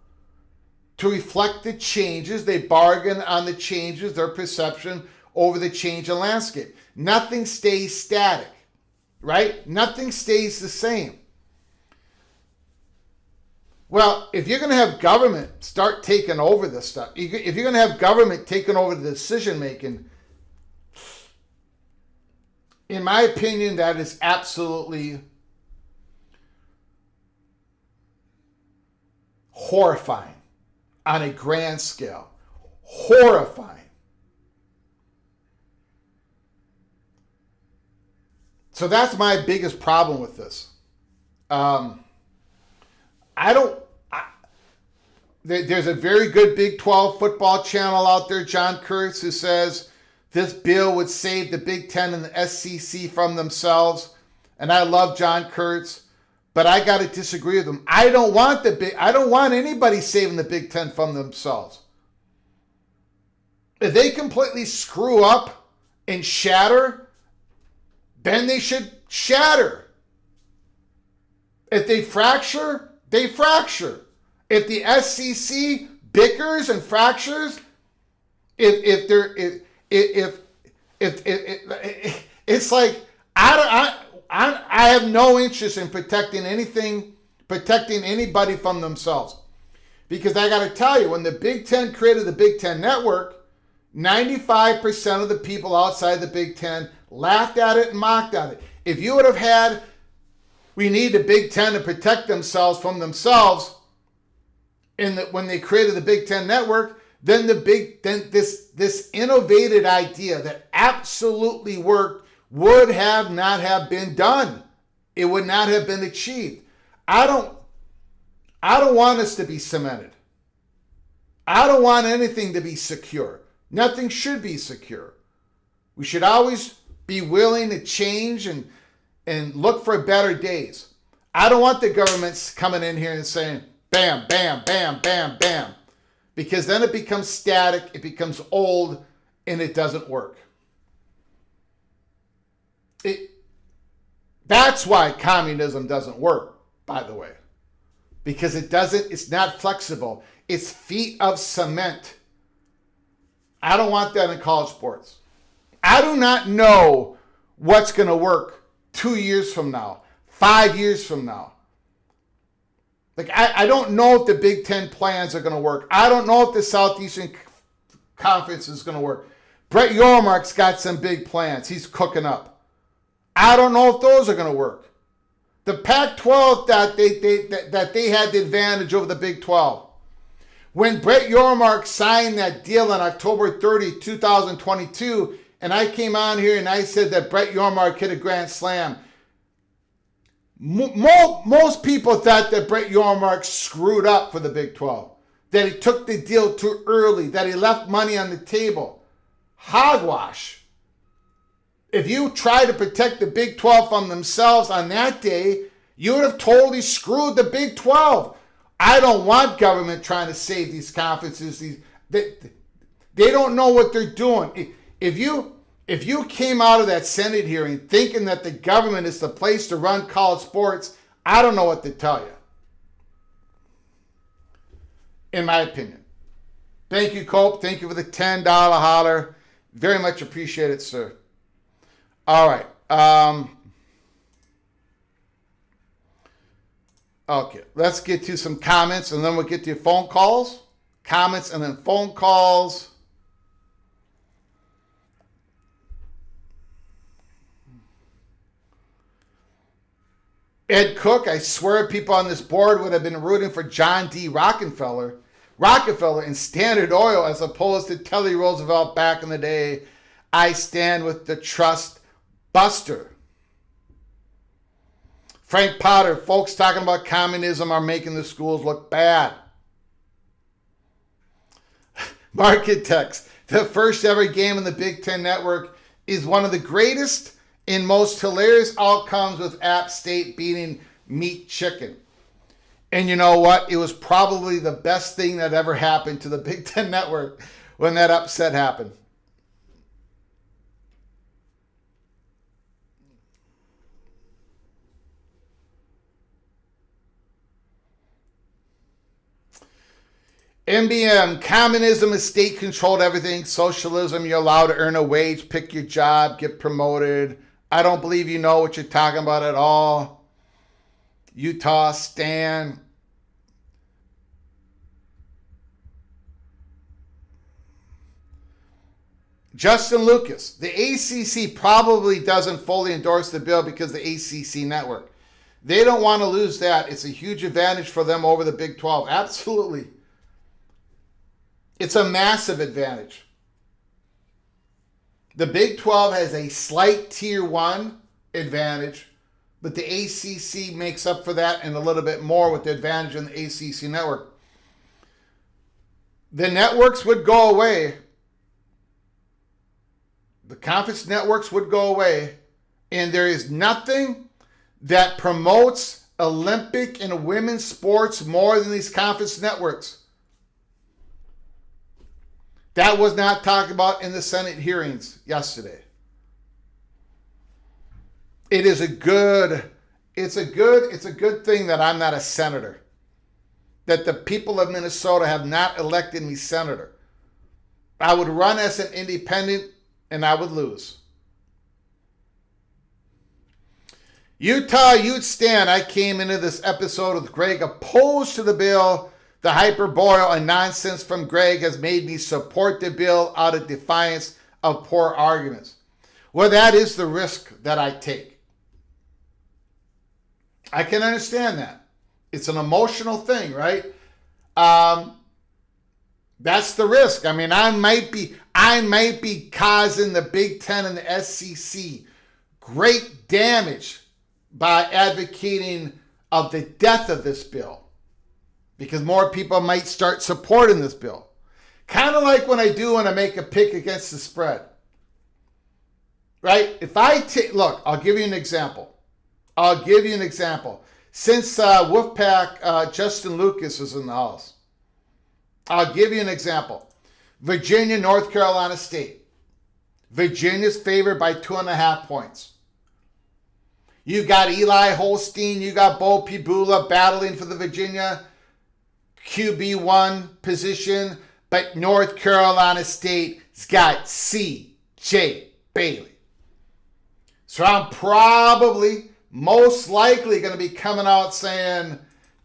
to reflect the changes. They bargain on the changes, their perception over the change in landscape. Nothing stays static, right? Nothing stays the same. Well, if you're going to have government start taking over this stuff, if you're going to have government taking over the decision making, in my opinion, that is absolutely horrifying on a grand scale. Horrifying. So that's my biggest problem with this. There's a very good Big 12 football channel out there, John Kurtz, who says this bill would save the Big 10 and the SEC from themselves. And I love John Kurtz, but I got to disagree with him. I don't want anybody saving the Big 10 from themselves. If they completely screw up and shatter, then they should shatter. If they fracture, they fracture. If the SEC bickers and fractures, it's like I have no interest in protecting anybody from themselves, because I got to tell you, when the Big Ten created the Big Ten Network, 95% of the people outside the Big Ten laughed at it and mocked at it. If you would have had, we need the Big Ten to protect themselves from themselves, when they created the Big Ten Network, then this innovative idea that absolutely worked would not have been done. It would not have been achieved. I don't want us to be cemented. I don't want anything to be secure. Nothing should be secure. We should always be willing to change and look for better days. I don't want the governments coming in here and saying, bam, bam, bam, bam, bam. Because then it becomes static, it becomes old, and it doesn't work. That's why communism doesn't work, by the way. Because it's not flexible. It's feet of cement. I don't want that in college sports. I do not know what's going to work 2 years from now, 5 years from now. Like, I don't know if the Big Ten plans are going to work. I don't know if the Southeastern Conference is going to work. Brett Yormark's got some big plans. He's cooking up. I don't know if those are going to work. The Pac-12, that they had the advantage over the Big 12. When Brett Yormark signed that deal on October 30, 2022, and I came on here and I said that Brett Yormark hit a grand slam, most people thought that Brett Yormark screwed up for the Big 12, that he took the deal too early, that he left money on the table. Hogwash. If you try to protect the Big 12 from themselves on that day, you would have totally screwed the Big 12. I don't want government trying to save these conferences. They don't know what they're doing. If you came out of that Senate hearing thinking that the government is the place to run college sports, I don't know what to tell you. In my opinion. Thank you, Cope. Thank you for the $10 holler. Very much appreciated, sir. All right. Okay, let's get to some comments and then we'll get to phone calls. Comments and then phone calls. Ed Cook, I swear people on this board would have been rooting for John D. Rockefeller and Standard Oil as opposed to Teddy Roosevelt back in the day. I stand with the trust buster. Frank Potter, folks talking about communism are making the schools look bad. Market text, The first ever game on the Big Ten Network is one of the greatest and most hilarious outcomes with App State beating Meat Chicken. And you know what? It was probably the best thing that ever happened to the Big Ten Network when that upset happened. MBM, communism is state-controlled everything. Socialism, you're allowed to earn a wage, pick your job, get promoted. I don't believe you know what you're talking about at all. Utah, Stan. Justin Lucas, the ACC probably doesn't fully endorse the bill because the ACC network. They don't want to lose that. It's a huge advantage for them over the Big 12. Absolutely. It's a massive advantage. The Big 12 has a slight Tier 1 advantage, but the ACC makes up for that and a little bit more with the advantage in the ACC network. The networks would go away. The conference networks would go away, and there is nothing that promotes Olympic and women's sports more than these conference networks. That was not talked about in the Senate hearings yesterday. It's a good thing that I'm not a senator. That the people of Minnesota have not elected me senator. I would run as an independent and I would lose. Utah Ute Stan, I came into this episode with Greg opposed to the bill. The hyperbole and nonsense from Greg has made me support the bill out of defiance of poor arguments. Well, that is the risk that I take. I can understand that. It's an emotional thing, right? That's the risk. I mean, I might be causing the Big Ten and the SEC great damage by advocating of the death of this bill. Because more people might start supporting this bill. Kind of like when I make a pick against the spread. Right? If I take, look, I'll give you an example. Since Wolfpack Justin Lucas is in the house, I'll give you an example. Virginia, North Carolina State. Virginia's favored by 2.5 points. You got Eli Holstein, you got Bo Pibula battling for the Virginia QB1 position, but North Carolina State's got C.J. Bailey. So I'm probably, most likely going to be coming out saying,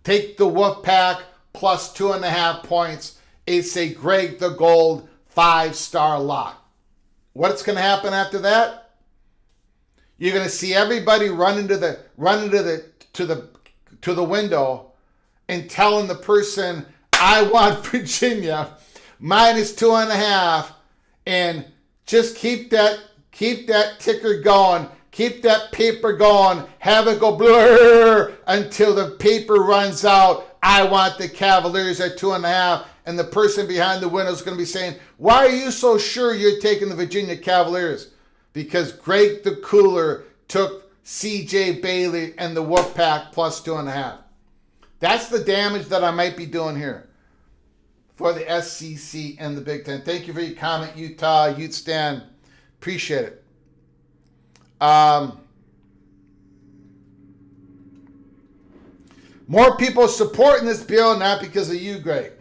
take the Wolfpack plus 2.5 points. It's a Greg the Gold 5-star lock. What's going to happen after that? You're going to see everybody run to the window and telling the person, I want Virginia minus 2.5, and just keep that ticker going, keep that paper going, have it go blur until the paper runs out. I want the Cavaliers at 2.5, and the person behind the window is going to be saying, why are you so sure you're taking the Virginia Cavaliers? Because Greg the Cooler took C.J. Bailey and the Wolfpack plus 2.5. That's the damage that I might be doing here for the SEC and the Big Ten. Thank you for your comment, Utah Ute Stan. Appreciate it. More people supporting this bill, not because of you, Greg.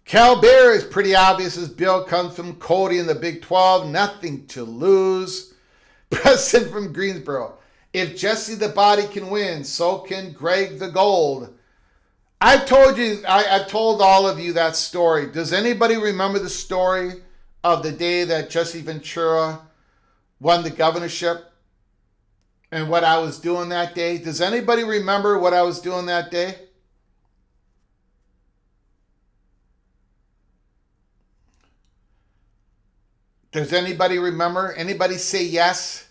Cal Bear is pretty obvious. This bill comes from Cody in the Big 12. Nothing to lose. Preston from Greensboro. If Jesse the Body can win, so can Greg the Gold. I've told all of you that story. Does anybody remember the story of the day that Jesse Ventura won the governorship and what I was doing that day? Does anybody remember what I was doing that day? Does anybody remember? Anybody say yes?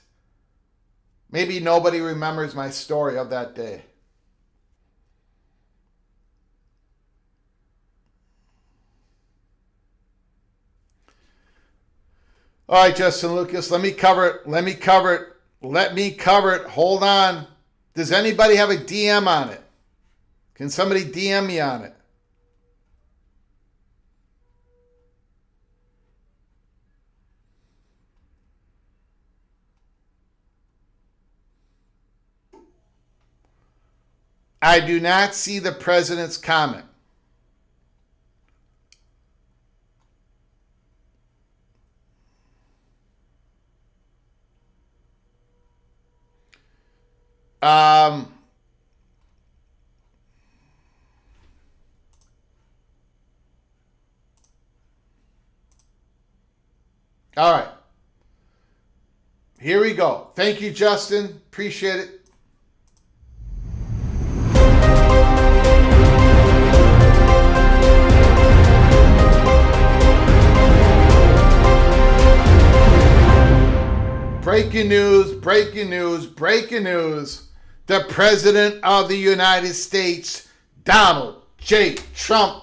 Maybe nobody remembers my story of that day. All right, Justin Lucas, let me cover it. Hold on. Does anybody have a DM on it? Can somebody DM me on it? I do not see the president's comment. All right. Here we go. Thank you, Justin. Appreciate it. Breaking news. The President of the United States, Donald J. Trump.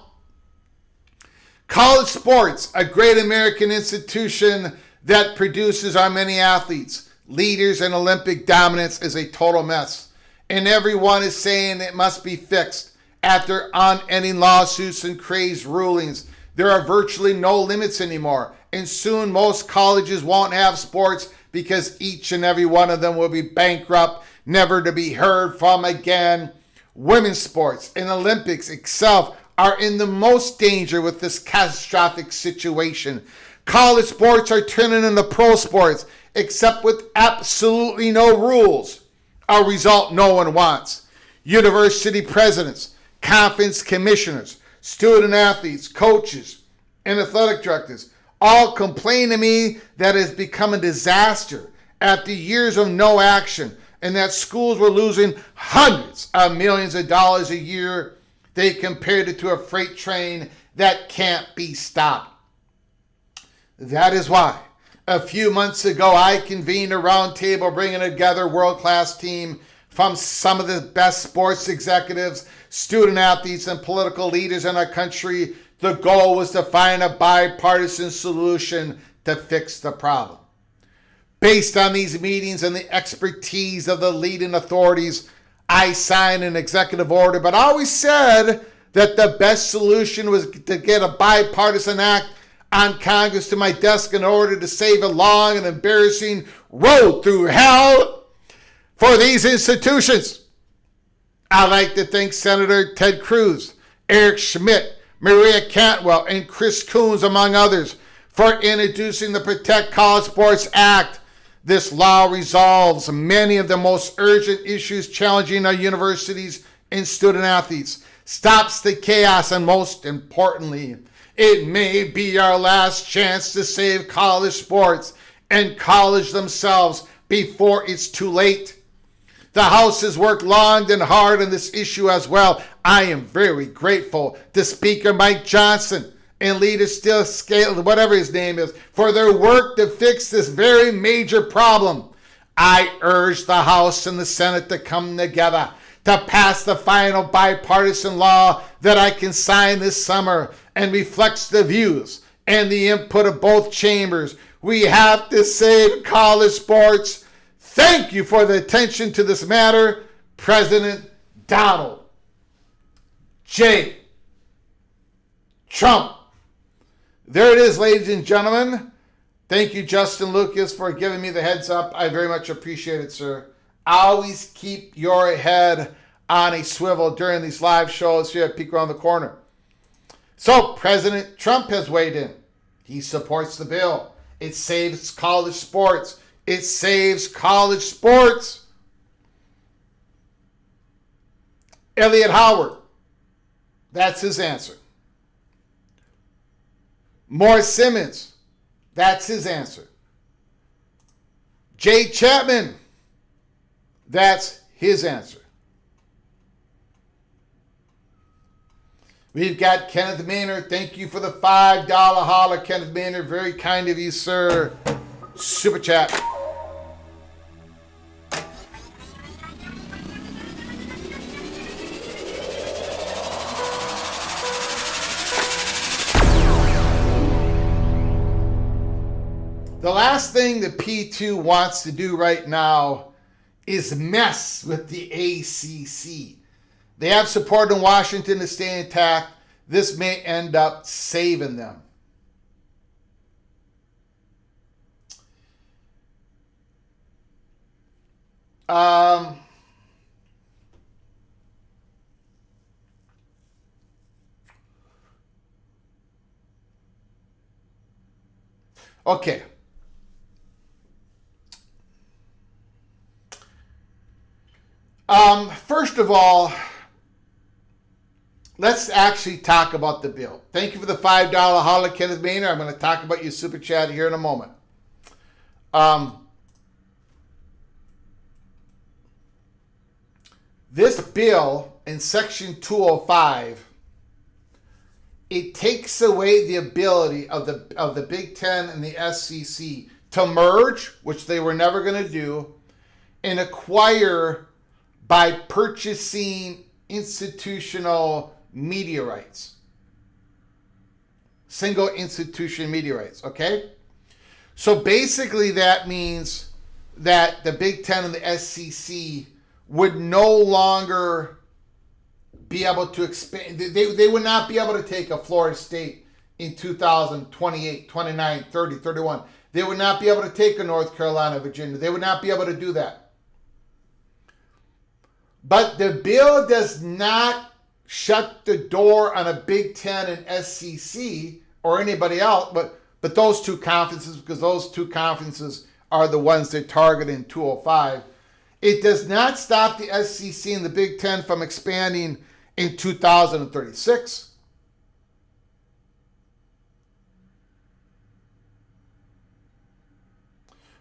College sports, a great American institution that produces our many athletes, leaders, and Olympic dominance, is a total mess. And everyone is saying it must be fixed. After unending lawsuits and crazed rulings, there are virtually no limits anymore. And soon most colleges won't have sports because each and every one of them will be bankrupt, never to be heard from again. Women's sports and Olympics itself are in the most danger with this catastrophic situation. College sports are turning into pro sports, except with absolutely no rules. A result no one wants. University presidents, conference commissioners, student athletes, coaches, and athletic directors all complain to me that it has become a disaster after years of no action, and that schools were losing hundreds of millions of dollars a year. They compared it to a freight train that can't be stopped. That is why a few months ago I convened a roundtable bringing together a world-class team from some of the best sports executives, student athletes, and political leaders in our country. The goal was to find a bipartisan solution to fix the problem. Based on these meetings and the expertise of the leading authorities, I signed an executive order, but I always said that the best solution was to get a bipartisan act on Congress to my desk in order to save a long and embarrassing road through hell for these institutions. I'd like to thank Senator Ted Cruz, Eric Schmidt, Maria Cantwell, and Chris Coons, among others, for introducing the Protect College Sports Act. This law resolves many of the most urgent issues challenging our universities and student athletes, stops the chaos, and most importantly, it may be our last chance to save college sports and college themselves before it's too late. The House has worked long and hard on this issue as well. I am very grateful to Speaker Mike Johnson and Leader Still Scale, whatever his name is, for their work to fix this very major problem. I urge the House and the Senate to come together to pass the final bipartisan law that I can sign this summer and reflects the views and the input of both chambers. We have to save college sports. Thank you for the attention to this matter, President Donald J. Trump. There it is, ladies and gentlemen. Thank you, Justin Lucas, for giving me the heads up. I very much appreciate it, sir. Always keep your head on a swivel during these live shows here at Peek Around the Corner. So, President Trump has weighed in. He supports the bill. It saves college sports. It saves college sports. Elliot Howard. That's his answer. Mohr Simmons. That's his answer. Jay Chapman. That's his answer. We've got Kenneth Maynard. Thank you for the $5 holler, Kenneth Maynard. Very kind of you, sir. Super chat. The last thing the P2 wants to do right now is mess with the ACC. They have support in Washington to stay intact. This may end up saving them. Okay. First of all, let's actually talk about the bill. Thank you for the $5 holla, Kenneth Maynard. I'm going to talk about your super chat here in a moment. This bill in Section 205, it takes away the ability of the Big Ten and the SEC to merge, which they were never going to do, and acquire by purchasing institutional media rights. Single institution media rights, okay? So basically that means that the Big Ten and the SEC would no longer be able to expand. They would not be able to take a Florida State in 2028, 29, 30, 31. They would not be able to take a North Carolina, Virginia. They would not be able to do that. But the bill does not shut the door on a Big Ten and SEC or anybody else, but those two conferences, because those two conferences are the ones that target in 205. It does not stop the SEC and the Big Ten from expanding in 2036.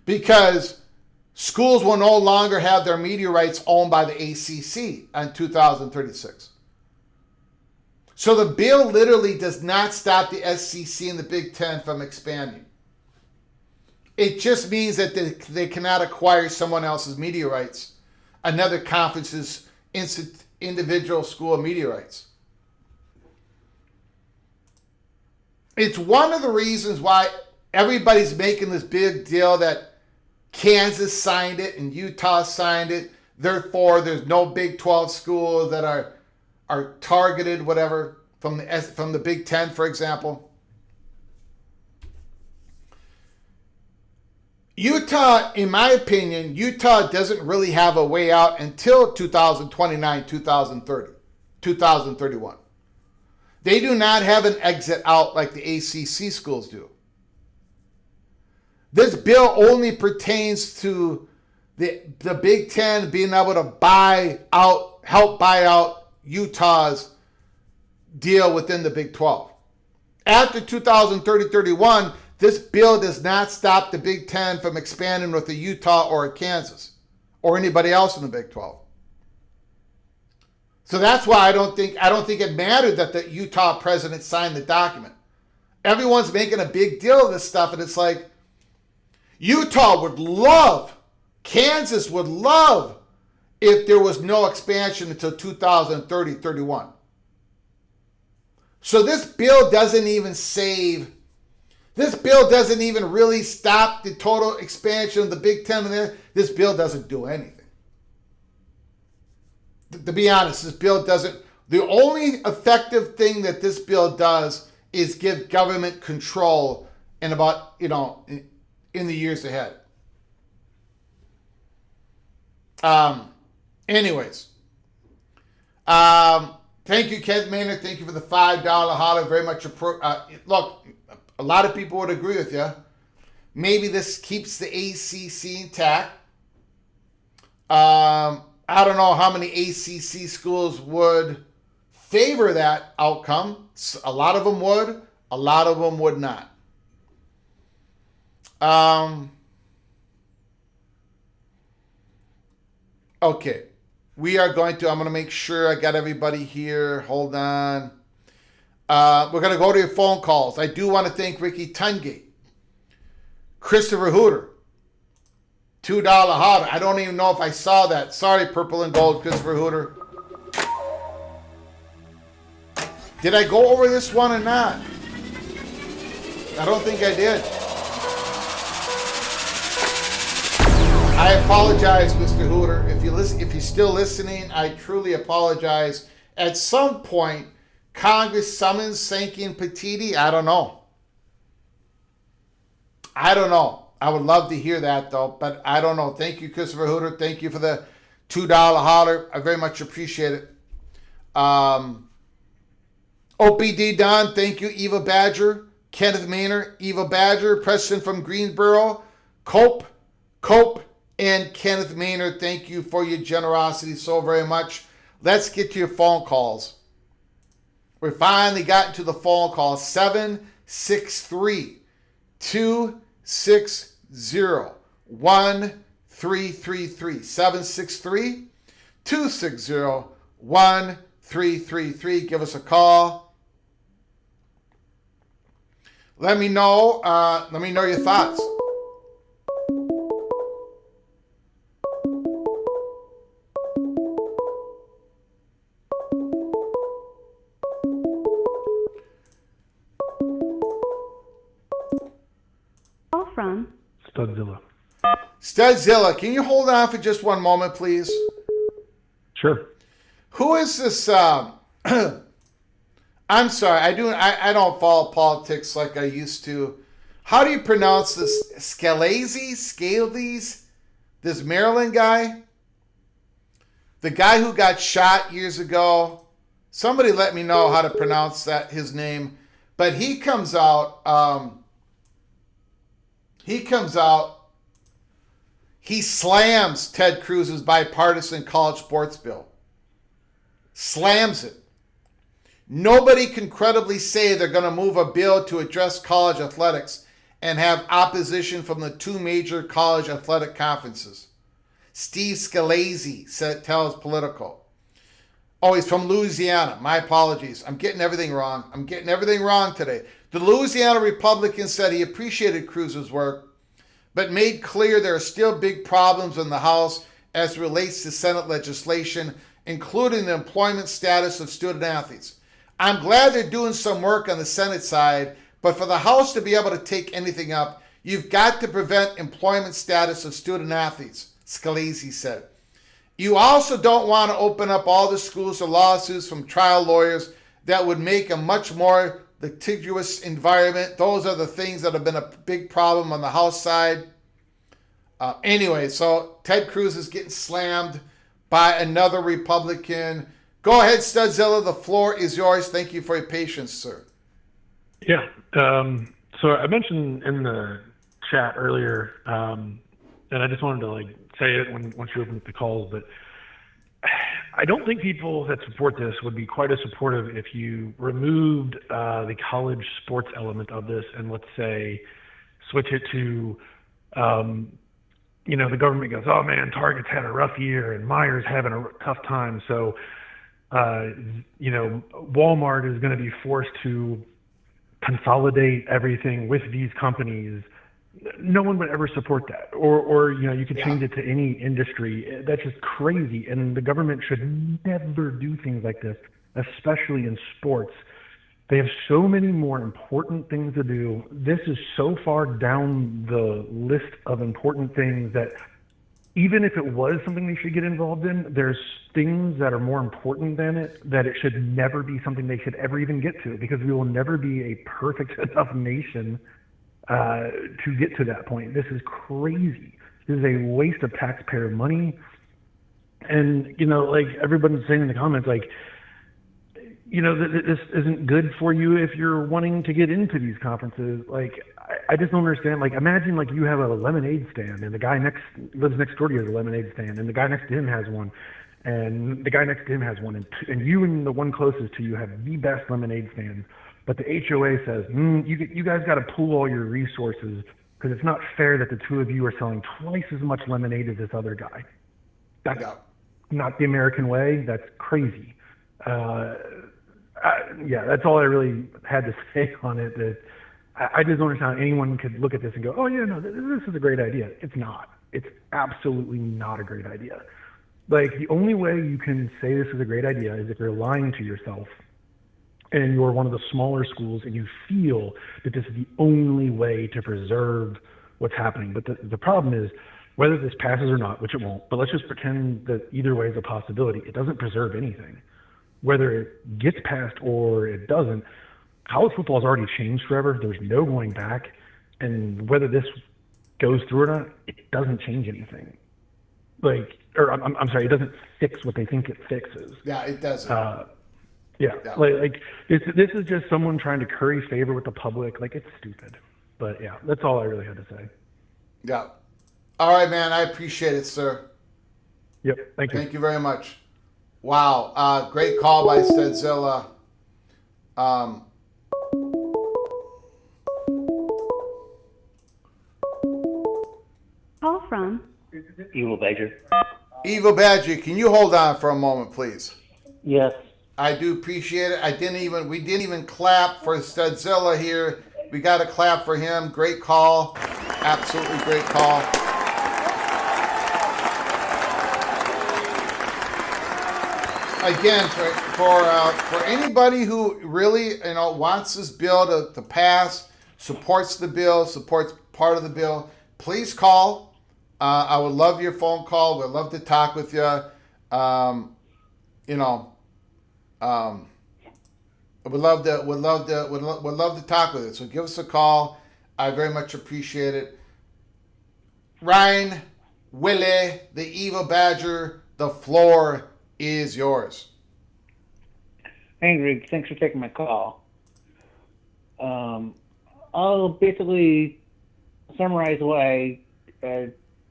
Because schools will no longer have their media rights owned by the ACC in 2036. So the bill literally does not stop the SEC and the Big Ten from expanding. It just means that they cannot acquire someone else's media rights, another conference's individual school media rights. It's one of the reasons why everybody's making this big deal that Kansas signed it and Utah signed it. Therefore, there's no Big 12 schools that are targeted, whatever, from the Big 10, for example. Utah, in my opinion, Utah doesn't really have a way out until 2029, 2030, 2031. They do not have an exit out like the ACC schools do. This bill only pertains to the Big Ten being able to help buy out Utah's deal within the Big 12. After 2030-31, this bill does not stop the Big Ten from expanding with a Utah or a Kansas or anybody else in the Big 12. So that's why I don't think it mattered that the Utah president signed the document. Everyone's making a big deal of this stuff, and it's like, Utah would love, Kansas would love if there was no expansion until 2030-31. So this bill doesn't even really stop the total expansion of the Big Ten. This bill doesn't do anything. To be honest, this bill doesn't. The only effective thing that this bill does is give government control in about, in the years ahead. Anyways. Thank you, Ted Maynard. Thank you for the $5 holler. Very much look, a lot of people would agree with you. Maybe this keeps the ACC intact. I don't know how many ACC schools would favor that outcome. A lot of them would. A lot of them would not. Okay. I'm going to make sure I got everybody here. Hold on. We're going to go to your phone calls. I do want to thank Ricky Tungate, Christopher Hooter, $2 holler. I don't even know if I saw that. Sorry, Purple and Gold, Christopher Hooter. Did I go over this one or not? I don't think I did. I apologize, Mr. Hooter. If you're still listening, I truly apologize. At some point, Congress summons Sankey and Petiti. I don't know. I would love to hear that though, but I don't know. Thank you, Christopher Hooter. Thank you for the $2 holler. I very much appreciate it. OPD Don, thank you. Eva Badger, Kenneth Maynard, Eva Badger, Preston from Greensboro, Cope, and Kenneth Maynard, thank you for your generosity so very much. Let's get to your phone calls. We finally got to the phone call. 763-260-1333. 763-260-1333. Give us a call. Let me know your thoughts.
From
Studzilla, can you hold on for just one moment, please?
Sure.
Who is this? I'm sorry, I don't follow politics like I used to. How do you pronounce this? Scalese? This Maryland guy? The guy who got shot years ago? Somebody let me know how to pronounce his name. But he comes out, he slams Ted Cruz's bipartisan college sports bill. Slams it. Nobody can credibly say they're going to move a bill to address college athletics and have opposition from the two major college athletic conferences. Steve Scalise tells Politico. Oh, he's from Louisiana. My apologies. I'm getting everything wrong. Today. The Louisiana Republican said he appreciated Cruz's work, but made clear there are still big problems in the House as it relates to Senate legislation, including the employment status of student athletes. I'm glad they're doing some work on the Senate side, but for the House to be able to take anything up, you've got to prevent employment status of student athletes, Scalise said. You also don't want to open up all the schools to lawsuits from trial lawyers that would make a much more litigious environment. Those are the things that have been a big problem on the House side. Anyway, so Ted Cruz is getting slammed by another Republican. Go ahead, Studzilla. The floor is yours. Thank you for your patience, sir.
Yeah. So I mentioned in the chat earlier, and I just wanted to say it once you open up the calls, but I don't think people that support this would be quite as supportive if you removed the college sports element of this and, let's say, switch it to, the government goes, oh man, Target's had a rough year and Mohr's having a tough time. So, Walmart is going to be forced to consolidate everything with these companies. No one would ever support that. Or you could change it to any industry. That's just crazy. And the government should never do things like this, especially in sports. They have so many more important things to do. This is so far down the list of important things that even if it was something they should get involved in, there's things that are more important than it, that it should never be something they should ever even get to, because we will never be a perfect enough nation to get to that point. This is crazy. This is a waste of taxpayer money. And, everybody's saying in the comments, this isn't good for you if you're wanting to get into these conferences. I just don't understand. Imagine you have a lemonade stand and the guy lives next door to you has a lemonade stand, and the guy next to him has one, and the guy next to him has one, and you and the one closest to you have the best lemonade stand. But the HOA says, you guys got to pool all your resources because it's not fair that the two of you are selling twice as much lemonade as this other guy. That's not the American way. That's crazy. That's all I really had to say on it. That I just don't understand how anyone could look at this and go, oh, yeah, no, this is a great idea. It's not. It's absolutely not a great idea. The only way you can say this is a great idea is if you're lying to yourself and you're one of the smaller schools and you feel that this is the only way to preserve what's happening. But the problem is whether this passes or not, which it won't, but let's just pretend that either way is a possibility. It doesn't preserve anything. Whether it gets passed or it doesn't, college football has already changed forever. There's no going back. And whether this goes through or not, it doesn't change anything. I'm sorry, it doesn't fix what they think it fixes.
Yeah, it doesn't.
Yeah. Like this is just someone trying to curry favor with the public. Like, it's stupid. But yeah, that's all I really had to say.
Yeah. All right, man. I appreciate it, sir.
Yep. Thank you.
Thank you very much. Wow. Great call by Stedzilla.
Call from
Evil Badger.
Evil Badger, can you hold on for a moment, please?
Yes.
I do appreciate it. We didn't even clap for Stedzilla here. We got to clap for him. Great call. Absolutely great call. Again, for anybody who really wants this bill to pass, supports the bill, supports part of the bill, please call. I would love your phone call. We'd love to talk with you. Would love to talk with you. So give us a call. I very much appreciate it. Ryan, Willie, the Evil Badger, the floor is yours.
Hey, Greg, thanks for taking my call. I'll basically summarize what I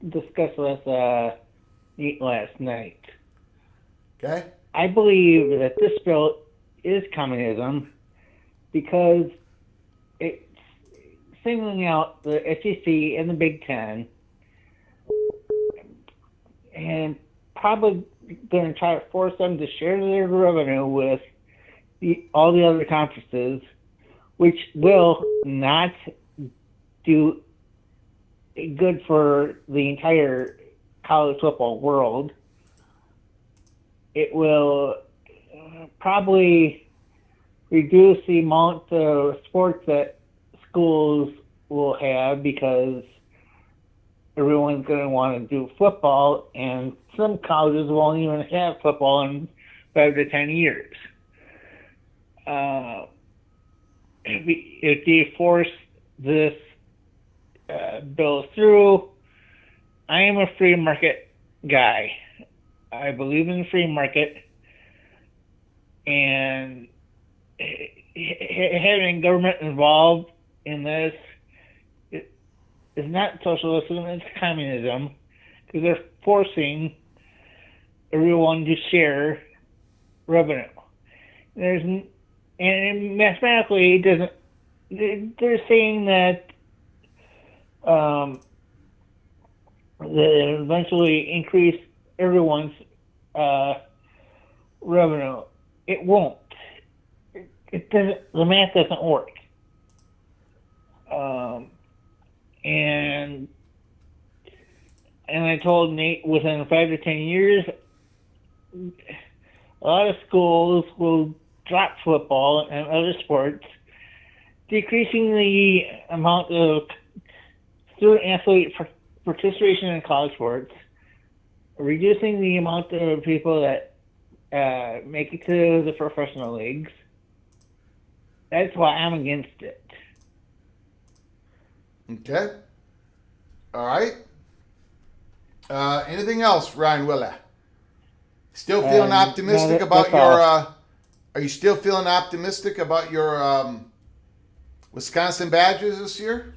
discussed with Nate last night.
Okay.
I believe that this bill is communism because it's singling out the SEC and the Big Ten and probably going to try to force them to share their revenue with all the other conferences, which will not do good for the entire college football world. It will probably reduce the amount of sports that schools will have because everyone's going to want to do football, and some colleges won't even have football in 5 to 10 years. If they force this bill through, I am a free market guy. I believe in the free market, and having government involved in this is not socialism, it's communism, because they're forcing everyone to share revenue. And mathematically, it doesn't. They're saying that they eventually increase everyone's revenue. It won't. It doesn't. The math doesn't work. And I told Nate within 5 to 10 years, a lot of schools will drop football and other sports, decreasing the amount of student athlete participation in college sports, reducing the amount of people that make it to the professional leagues. That's why I'm against it.
Okay. All right. Anything else, Ryan Willa? Still feeling optimistic about your? Are you still feeling optimistic about your Wisconsin Badgers this year?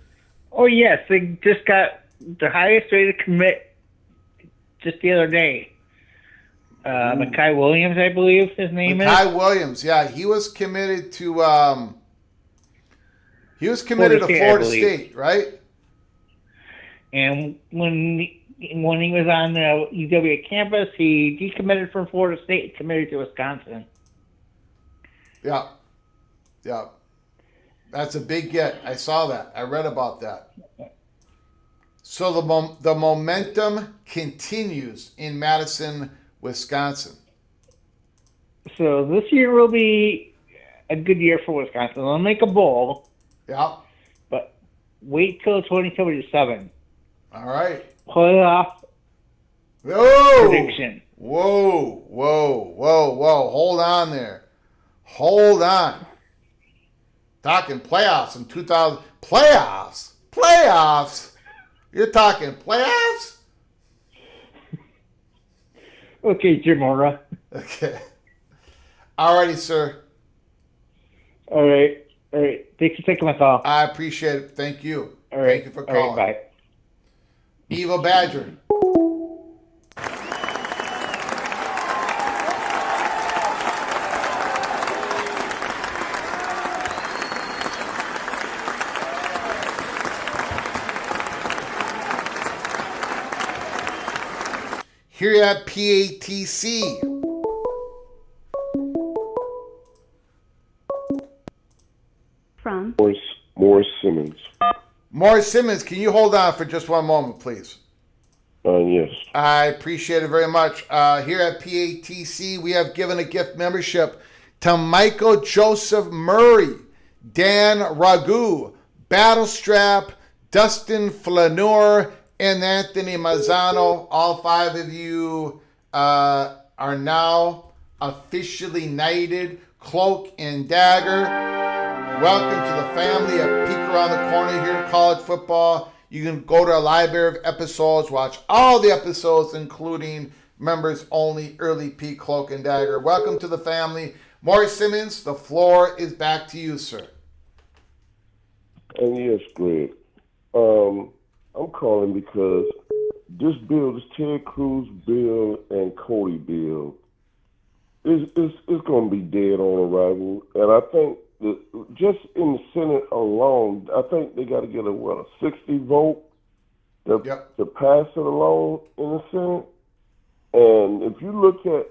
Oh yes, they just got the highest rate of commit just the other day. Mekhi Williams, I believe his name is.
Mekhi Williams, yeah, he was committed to. He was committed to Florida State, right?
And when he was on the UW campus, he decommitted from Florida State, committed to Wisconsin.
Yeah, yeah, that's a big get. I saw that. I read about that. So the momentum continues in Madison, Wisconsin.
So this year will be a good year for Wisconsin. They'll make a bowl.
Yeah.
But wait till 2027.
All right.
playoff
Oh!
prediction.
Whoa, whoa, whoa, whoa. Hold on there. Hold on. Talking playoffs in 2000. Playoffs? Playoffs? You're talking playoffs?
Okay, Jim Mohr.
Okay. Alrighty, sir.
All right. Thanks for taking my call.
I appreciate it. Thank you.
All right.
Thank you for
All right,
calling.
bye.
Evil Badger. Here at PATC.
From
Mohr Simmons.
Mohr Simmons, can you hold on for just one moment, please?
Yes.
I appreciate it very much. Here at PATC, we have given a gift membership to Michael Joseph Murray, Dan Ragu, Battlestrap, Dustin Flaneur, and Anthony Mazzano. All 5 of you are now officially knighted Cloak and Dagger. Welcome to the family of Peek Around the Corner here at College Football. You can go to our library of episodes, watch all the episodes, including members only Early Peek Cloak and Dagger. Welcome to the family. Mohr Simmons, the floor is back to you, sir.
And yes, Greg. I'm calling because this bill, this Ted Cruz bill and Cody bill, is going to be dead on arrival. And I think that just in the Senate alone, I think they got to get a 60 vote to pass it alone in the Senate. And if you look at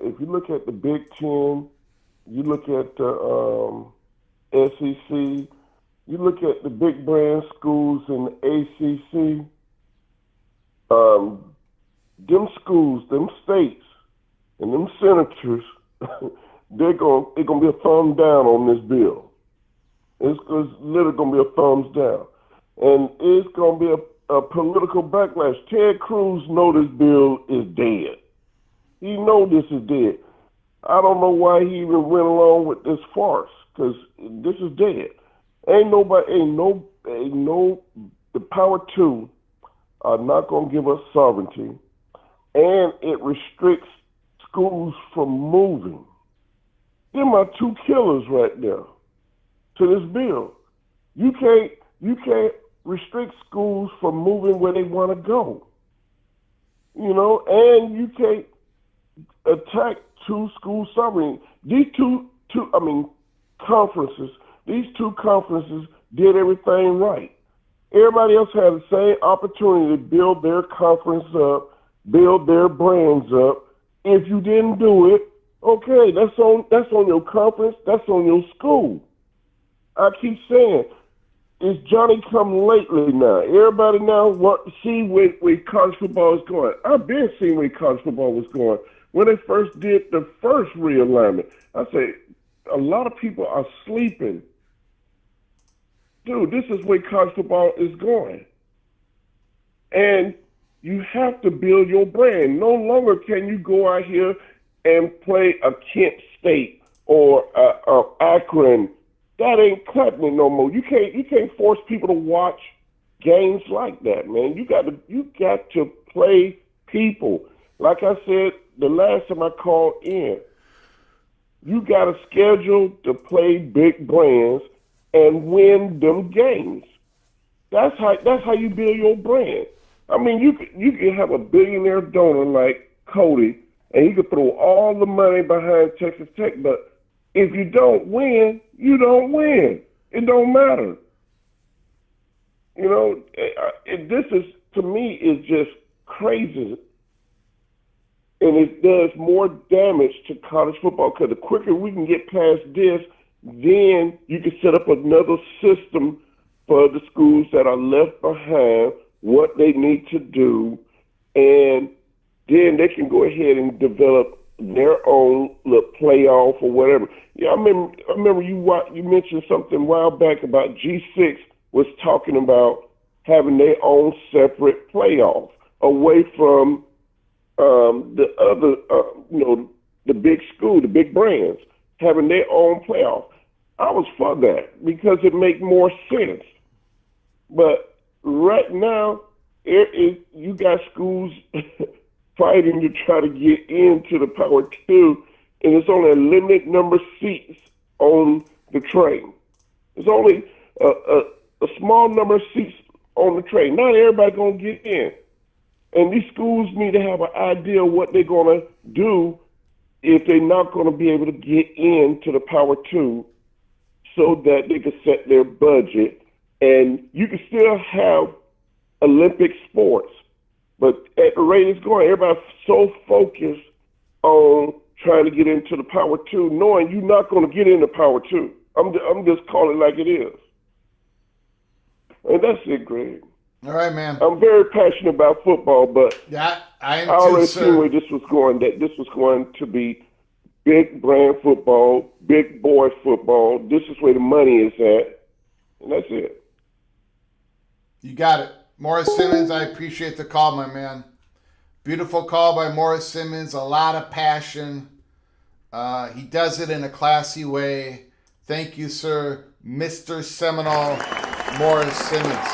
the Big Ten, you look at the SEC, you look at the big brand schools in the ACC, them schools, them states, and them senators, they're gonna be a thumb down on this bill. It's literally gonna be a thumbs down, and it's gonna be a political backlash. Ted Cruz know this bill is dead. He know this is dead. I don't know why he even went along with this farce, because this is dead. The power two are not going to give us sovereignty, and it restricts schools from moving. Them are 2 killers right there to this bill. You can't restrict schools from moving where they want to go. And you can't attack 2 school sovereignty. These two conferences did everything right. Everybody else had the same opportunity to build their conference up, build their brands up. If you didn't do it, okay, that's on your conference, that's on your school. I keep saying, it's Johnny come lately now. Everybody now want to see where college football is going. I've been seeing where college football was going. When they first did the first realignment, I say a lot of people are sleeping. Dude, this is where college football is going. And you have to build your brand. No longer can you go out here and play a Kent State or Akron. That ain't cutting it no more. You can't force people to watch games like that, man. You got to play people. Like I said the last time I called in, you got to schedule to play big brands and win them games. That's how you build your brand. I mean, you can have a billionaire donor like Cody, and he could throw all the money behind Texas Tech, but if you don't win, you don't win. It don't matter. This is, to me, is just crazy. And it does more damage to college football, because the quicker we can get past this, then you can set up another system for the schools that are left behind, what they need to do, and then they can go ahead and develop their own little playoff or whatever. Yeah, I remember you mentioned something a while back about G6 was talking about having their own separate playoff. away from the other, the big school, the big brands, having their own playoff. I was for that because it makes more sense. But right now, you got schools fighting to try to get into the Power 2, and it's only a limited number of seats on the train. It's only a small number of seats on the train. Not everybody going to get in. And these schools need to have an idea of what they're going to do if they're not going to be able to get into the Power 2 so that they can set their budget. And you can still have Olympic sports. But at the rate it's going, everybody's so focused on trying to get into the Power 2, knowing you're not going to get into Power 2. I'm just calling it like it is. And that's it, Greg.
All right, man.
I'm very passionate about football, but
yeah, I
already seen where this was going, that this was going to be big brand football, big boy football. This is where the money is at. And that's it.
You got it. Morris Simmons, I appreciate the call, my man. Beautiful call by Morris Simmons. A lot of passion. He does it in a classy way. Thank you, sir. Mr. Seminole, Morris Simmons.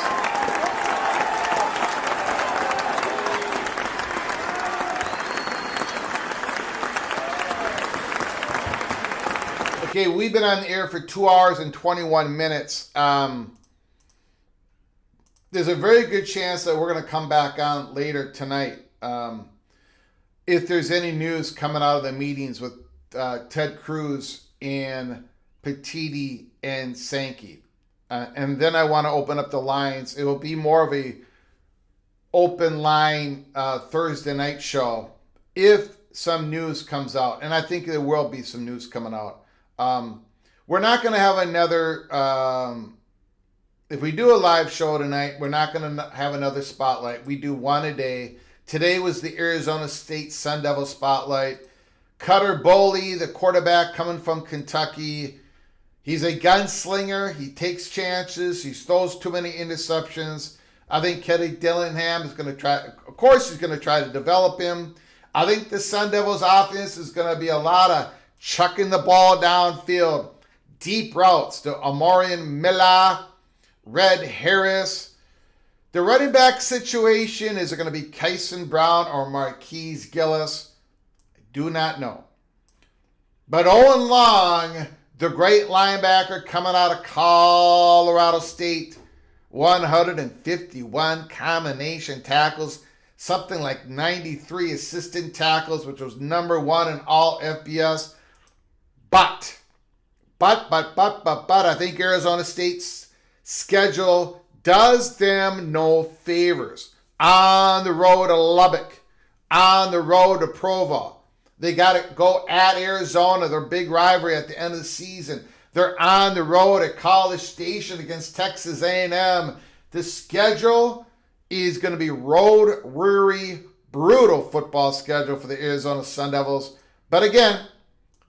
Okay, we've been on the air for 2 hours and 21 minutes. There's a very good chance that we're going to come back on later tonight. If there's any news coming out of the meetings with Ted Cruz and Petiti and Sankey. And then I want to open up the lines. It will be more of a open line Thursday night show if some news comes out. And I think there will be some news coming out. We're not going to have another... if we do a live show tonight, we're not going to have another spotlight. We do one a day. Today was the Arizona State Sun Devil spotlight. Cutter Boley, the quarterback coming from Kentucky. He's a gunslinger. He takes chances. He throws too many interceptions. I think Kenny Dillingham is going to try. Of course, he's going to try to develop him. I think the Sun Devils offense is going to be a lot of chucking the ball downfield. Deep routes to Amorian Miller, Red Harris. The running back situation, is it going to be Kyson Brown or Marquise Gillis? I do not know. But Owen Long, the great linebacker coming out of Colorado State, 151 combination tackles, something like 93 assistant tackles, which was number one in all FBS. But, I think Arizona State's schedule does them no favors. On the road to Lubbock, on the road to Provo. They got to go at Arizona, their big rivalry at the end of the season. They're on the road at College Station against Texas A&M. The schedule is going to be road weary, brutal football schedule for the Arizona Sun Devils. But again,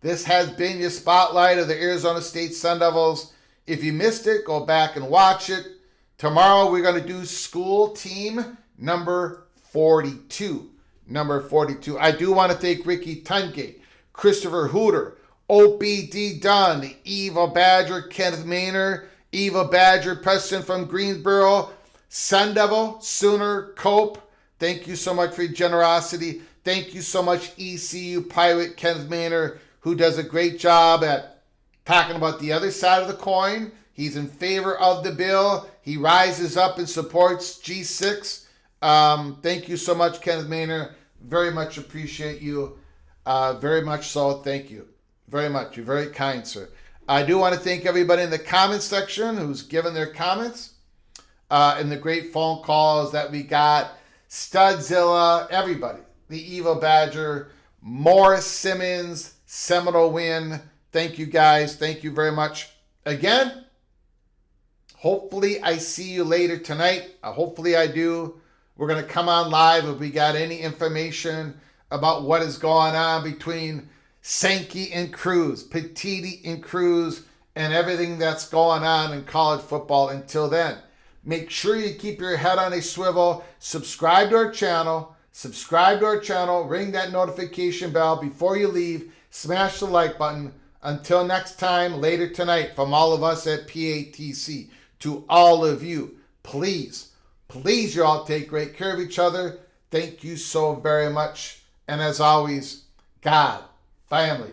this has been your spotlight of the Arizona State Sun Devils. If you missed it, go back and watch it. Tomorrow we're going to do school team number 42. Number 42. I do want to thank Ricky Tungate, Christopher Hooter, OBD Dunn, Eva Badger, Kenneth Maynard, Eva Badger, Preston from Greensboro, Sun Devil, Sooner, Cope. Thank you so much for your generosity. Thank you so much, ECU Pirate Kenneth Maynard, who does a great job at talking about the other side of the coin. He's in favor of the bill. He rises up and supports G6. Thank you so much, Kenneth Maynard. Very much appreciate you. Very much so. Thank you very much. You're very kind, sir. I do want to thank everybody in the comments section who's given their comments and the great phone calls that we got. Studzilla, everybody. The Evo Badger, Morris Simmons, Seminole Win. Thank you, guys. Thank you very much. Again, hopefully I see you later tonight. Hopefully I do. We're going to come on live if we got any information about what is going on between Sankey and Cruz, Petiti and Cruz, and everything that's going on in college football. Until then, Make sure you keep your head on a swivel. Subscribe to our channel. Ring that notification bell before you leave. Smash the like button. Until next time, later tonight, from all of us at PATC, to all of you, please, you all take great care of each other. Thank you so very much. And as always, God, family,